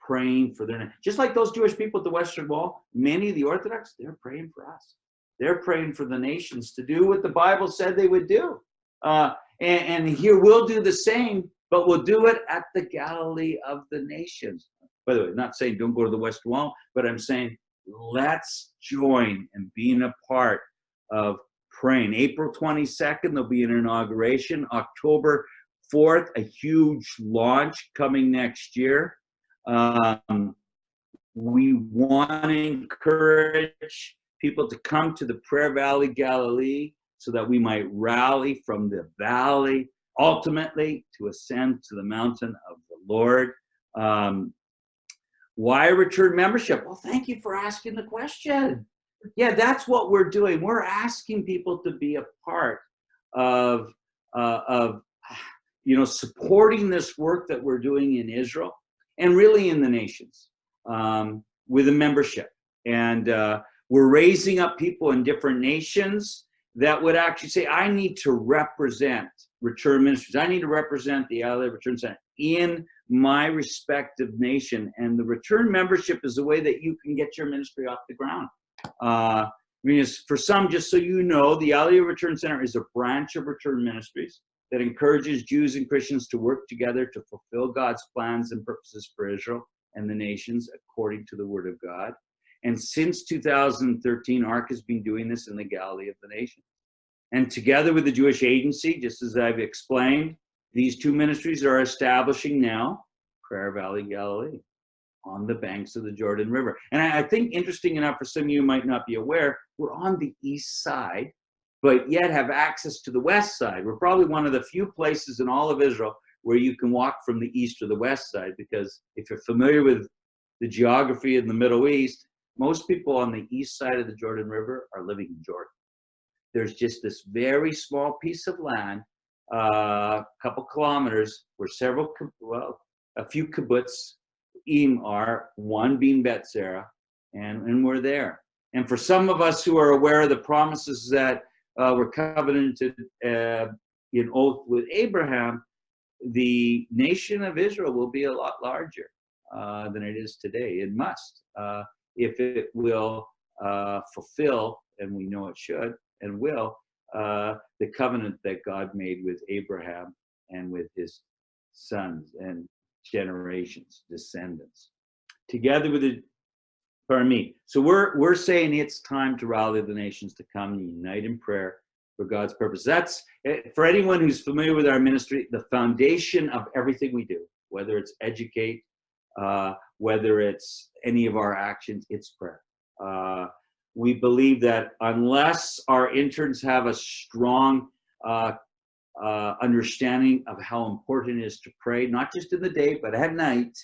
praying for their, just like those Jewish people at the Western Wall, many of the Orthodox, they're praying for us. They're praying for the nations to do what the Bible said they would do. And here we'll do the same, but we'll do it at the Galilee of the nations. By the way, I'm not saying don't go to the Western Wall, but I'm saying let's join in being a part of praying. April 22nd, there'll be an inauguration. October 4th, a huge launch coming next year. We want to encourage people to come to the Prayer Valley Galilee so that we might rally from the valley, ultimately to ascend to the mountain of the Lord. Why return membership? Well, thank you for asking the question. Yeah, that's what we're doing. We're asking people to be a part of supporting this work that we're doing in Israel and really in the nations with a membership. And we're raising up people in different nations that would actually say, I need to represent Return Ministries. I need to represent the Aliyah Return Center in my respective nation. And the Return membership is a way that you can get your ministry off the ground. For some, just so you know, the Aliyah Return Center is a branch of Return Ministries that encourages Jews and Christians to work together to fulfill God's plans and purposes for Israel and the nations according to the Word of God. And since 2013, ARC has been doing this in the Galilee of the nations. And together with the Jewish Agency, just as I've explained, these two ministries are establishing now Prayer Valley Galilee on the banks of the Jordan River. And I think, interesting enough, for some of you who might not be aware, we're on the east side, but yet have access to the west side. We're probably one of the few places in all of Israel where you can walk from the east to the west side, because if you're familiar with the geography in the Middle East, most people on the east side of the Jordan River are living in Jordan. There's just this very small piece of land, a couple kilometers, where a few kibbutzim are, one being Bet Sarah, and we're there. And for some of us who are aware of the promises that were covenanted in oath with Abraham, the nation of Israel will be a lot larger than it is today. It must, if it will fulfill, and we know it should and will, the covenant that God made with Abraham and with his sons and generations, descendants. Together with the, pardon me. So we're saying it's time to rally the nations to come and unite in prayer for God's purpose. That's, for anyone who's familiar with our ministry, the foundation of everything we do, whether it's educate, whether it's any of our actions, it's prayer. We believe that unless our interns have a strong understanding of how important it is to pray, not just in the day, but at night,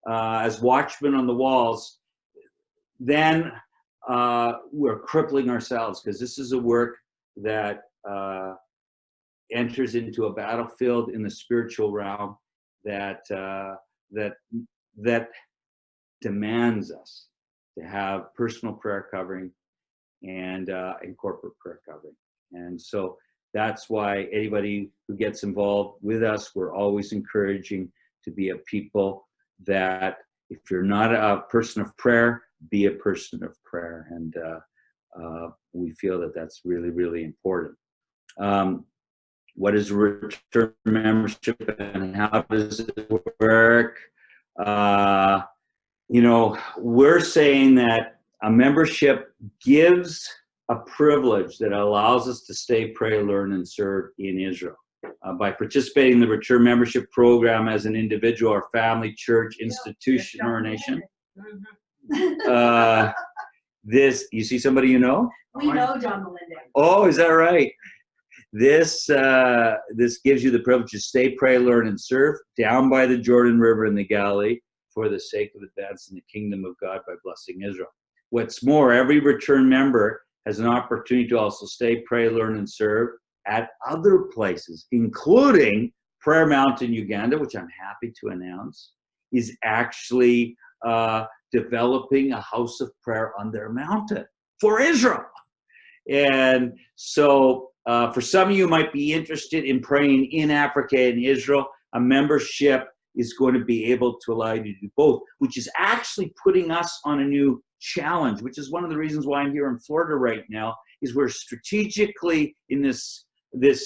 as watchmen on the walls, then we're crippling ourselves, because this is a work that enters into a battlefield in the spiritual realm that demands us to have personal prayer covering and corporate prayer covering. And so that's why anybody who gets involved with us, we're always encouraging to be a people that, if you're not a person of prayer, be a person of prayer. And we feel that that's really, really important. What is return membership and how does it work? We're saying that a membership gives a privilege that allows us to stay, pray, learn, and serve in Israel. By participating in the Return Membership Program as an individual or family, church, institution, or nation. You see somebody you know? We know John Melinda. Oh, is that right? This gives you the privilege to stay, pray, learn, and serve down by the Jordan River in the Galilee for the sake of advancing the kingdom of God by blessing Israel. What's more, every return member has an opportunity to also stay, pray, learn, and serve at other places, including Prayer Mountain, Uganda, which I'm happy to announce, is actually developing a house of prayer on their mountain for Israel. And so for some of you who might be interested in praying in Africa and Israel, a membership is going to be able to allow you to do both, which is actually putting us on a new challenge, which is one of the reasons why I'm here in Florida right now, is we're strategically in this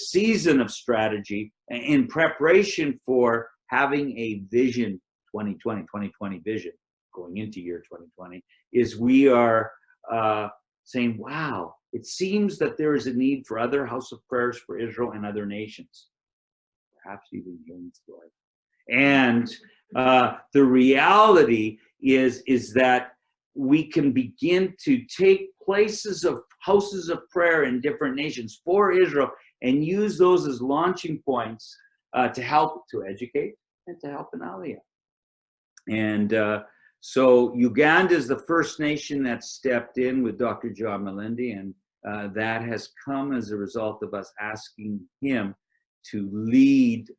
season of strategy in preparation for having a vision 2020 vision going into year 2020, is we are saying, wow, it seems that there is a need for other house of prayers for Israel and other nations, perhaps even here in Florida. And the reality is that we can begin to take places of houses of prayer in different nations for Israel and use those as launching points to help to educate and to help in Aliyah. And so Uganda is the first nation that stepped in with Dr. John Melinda, and that has come as a result of us asking him to lead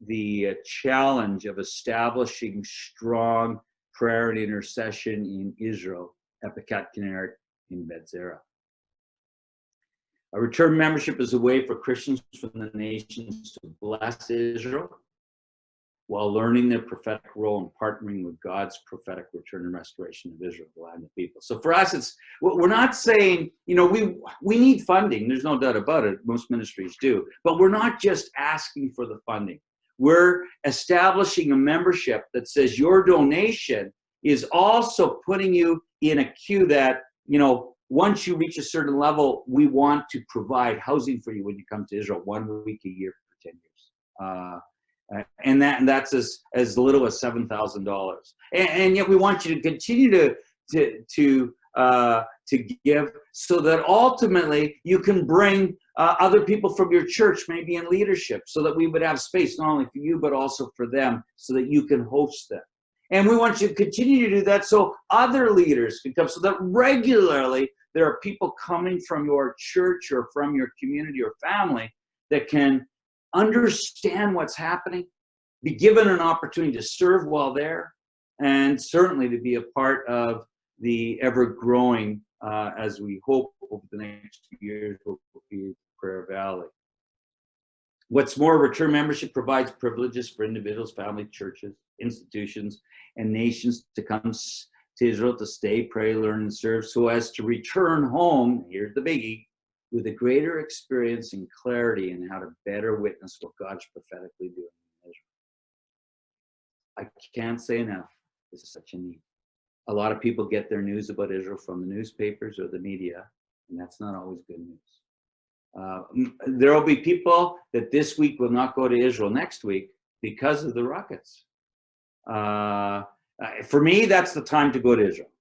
the challenge of establishing strong prayer and intercession in Israel, Epicat Kinneret in Betzera. A return membership is a way for Christians from the nations to bless Israel while learning their prophetic role and partnering with God's prophetic return and restoration of Israel, the land of people. So for us, we're not saying, we need funding. There's no doubt about it. Most ministries do. But we're not just asking for the funding. We're establishing a membership that says your donation is also putting you in a queue that, once you reach a certain level, we want to provide housing for you when you come to Israel 1 week a year for 10 years. And that's as little as $7,000. And yet we want you to continue to give, so that ultimately you can bring other people from your church, maybe in leadership, so that we would have space not only for you but also for them, so that you can host them. And we want you to continue to do that so other leaders can come, so that regularly there are people coming from your church or from your community or family that can understand what's happening, be given an opportunity to serve while there, and certainly to be a part of the ever-growing, as we hope over the next few years, will be Prayer Valley. What's more, return membership provides privileges for individuals, families, churches, institutions, and nations to come to Israel to stay, pray, learn, and serve, so as to return home, here's the biggie, with a greater experience and clarity in how to better witness what God's prophetically doing in Israel. I can't say enough. This is such a need. A lot of people get their news about Israel from the newspapers or the media, and that's not always good news. There will be people that this week will not go to Israel next week because of the rockets. For me, that's the time to go to Israel.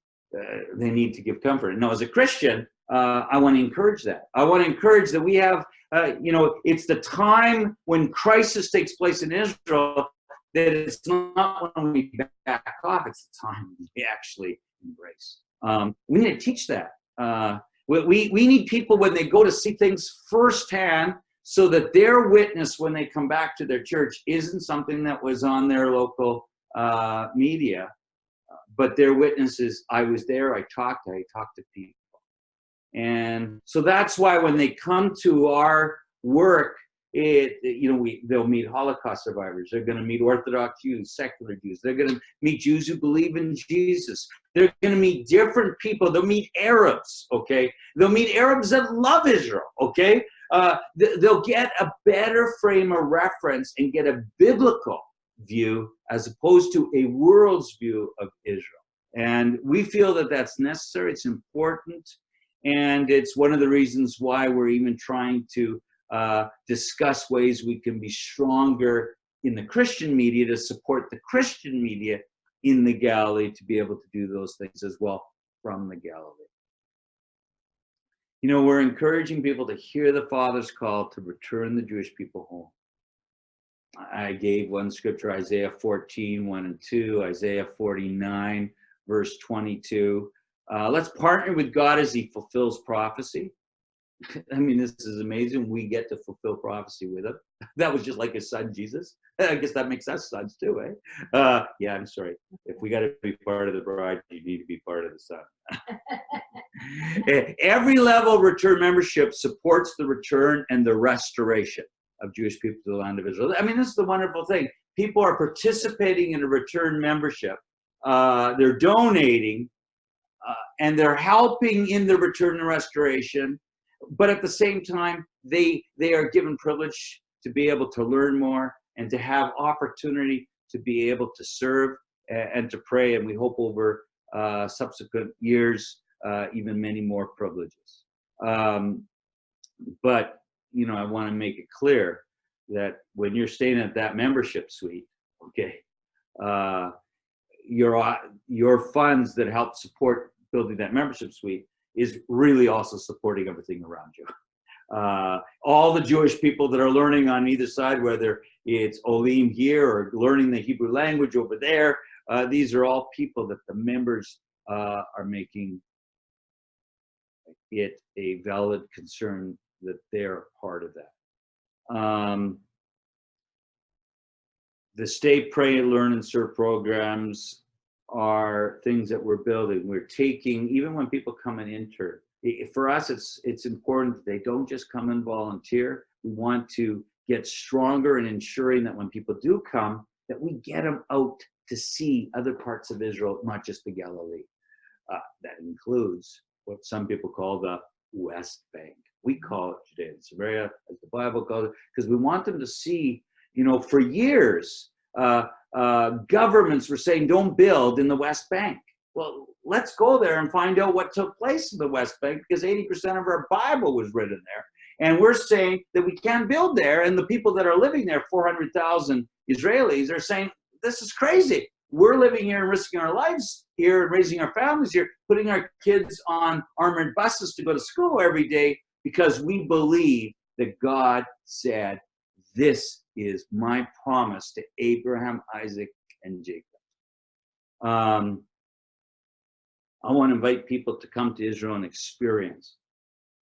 They need to give comfort. Now, as a Christian, I want to encourage that. I want to encourage that we have, it's the time when crisis takes place in Israel that it's not when we back off, it's the time we actually embrace. We need to teach that. We need people when they go to see things firsthand so that their witness when they come back to their church isn't something that was on their local media, but their witness is, I was there, I talked to people. And so that's why when they come to our work, they'll meet Holocaust survivors. They're going to meet Orthodox Jews, secular Jews. They're going to meet Jews who believe in Jesus. They're going to meet different people. They'll meet Arabs, okay? They'll meet Arabs that love Israel, okay? They'll get a better frame of reference and get a biblical view as opposed to a world's view of Israel. And we feel that that's necessary. It's important. And it's one of the reasons why we're even trying to discuss ways we can be stronger in the Christian media to support the Christian media in the Galilee to be able to do those things as well from the Galilee. We're encouraging people to hear the Father's call to return the Jewish people home. I gave one scripture, Isaiah 14, 1 and 2, Isaiah 49, verse 22. Let's partner with God as he fulfills prophecy. I mean, this is amazing. We get to fulfill prophecy with him. That was just like his son, Jesus. I guess that makes us sons too, eh? Yeah, I'm sorry. If we got to be part of the bride, you need to be part of the son. Every level of return membership supports the return and the restoration of Jewish people to the land of Israel. I mean, this is the wonderful thing. People are participating in a return membership. They're donating, and they're helping in the return and restoration. But at the same time, they are given privilege to be able to learn more and to have opportunity to be able to serve and to pray. And we hope over subsequent years, even many more privileges. But, I want to make it clear that when you're staying at that membership suite, okay, your funds that help support building that membership suite is really also supporting everything around you. All the Jewish people that are learning on either side, whether it's Olim here or learning the Hebrew language over there, these are all people that the members are making it a valid concern that they're part of that. The Stay, Pray, Learn, and Serve programs are things that we're building. We're taking, even when people come and intern, for us, it's important that they don't just come and volunteer. We want to get stronger in ensuring that when people do come, that we get them out to see other parts of Israel, not just the Galilee. That includes what some people call the West Bank. We call it Judea and Samaria, as the Bible calls it, because we want them to see, for years, governments were saying, don't build in the West Bank. Well, let's go there and find out what took place in the West Bank, because 80% of our Bible was written there. And we're saying that we can't build there. And the people that are living there, 400,000 Israelis, are saying, this is crazy. We're living here and risking our lives here and raising our families here, putting our kids on armored buses to go to school every day, because we believe that God said, this is my promise to Abraham, Isaac, and Jacob. I want to invite people to come to Israel and experience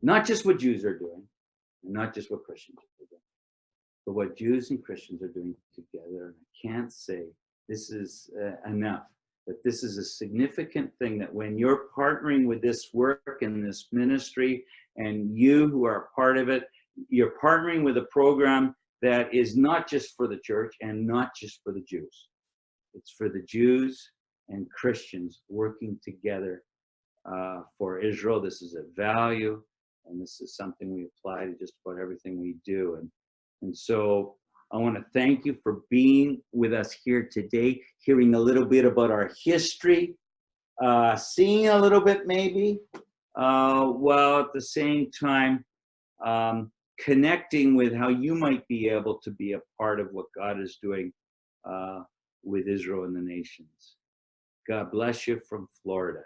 not just what Jews are doing, and not just what Christians are doing, but what Jews and Christians are doing together. And I can't say this is enough, that this is a significant thing, that when you're partnering with this work and this ministry, and you who are part of it, you're partnering with a program that is not just for the church and not just for the Jews. It's for the Jews and Christians working together for Israel. This is a value, and this is something we apply to just about everything we do. And so I want to thank you for being with us here today, hearing a little bit about our history, seeing a little bit maybe, while at the same time connecting with how you might be able to be a part of what God is doing with Israel and the nations. God bless you from Florida.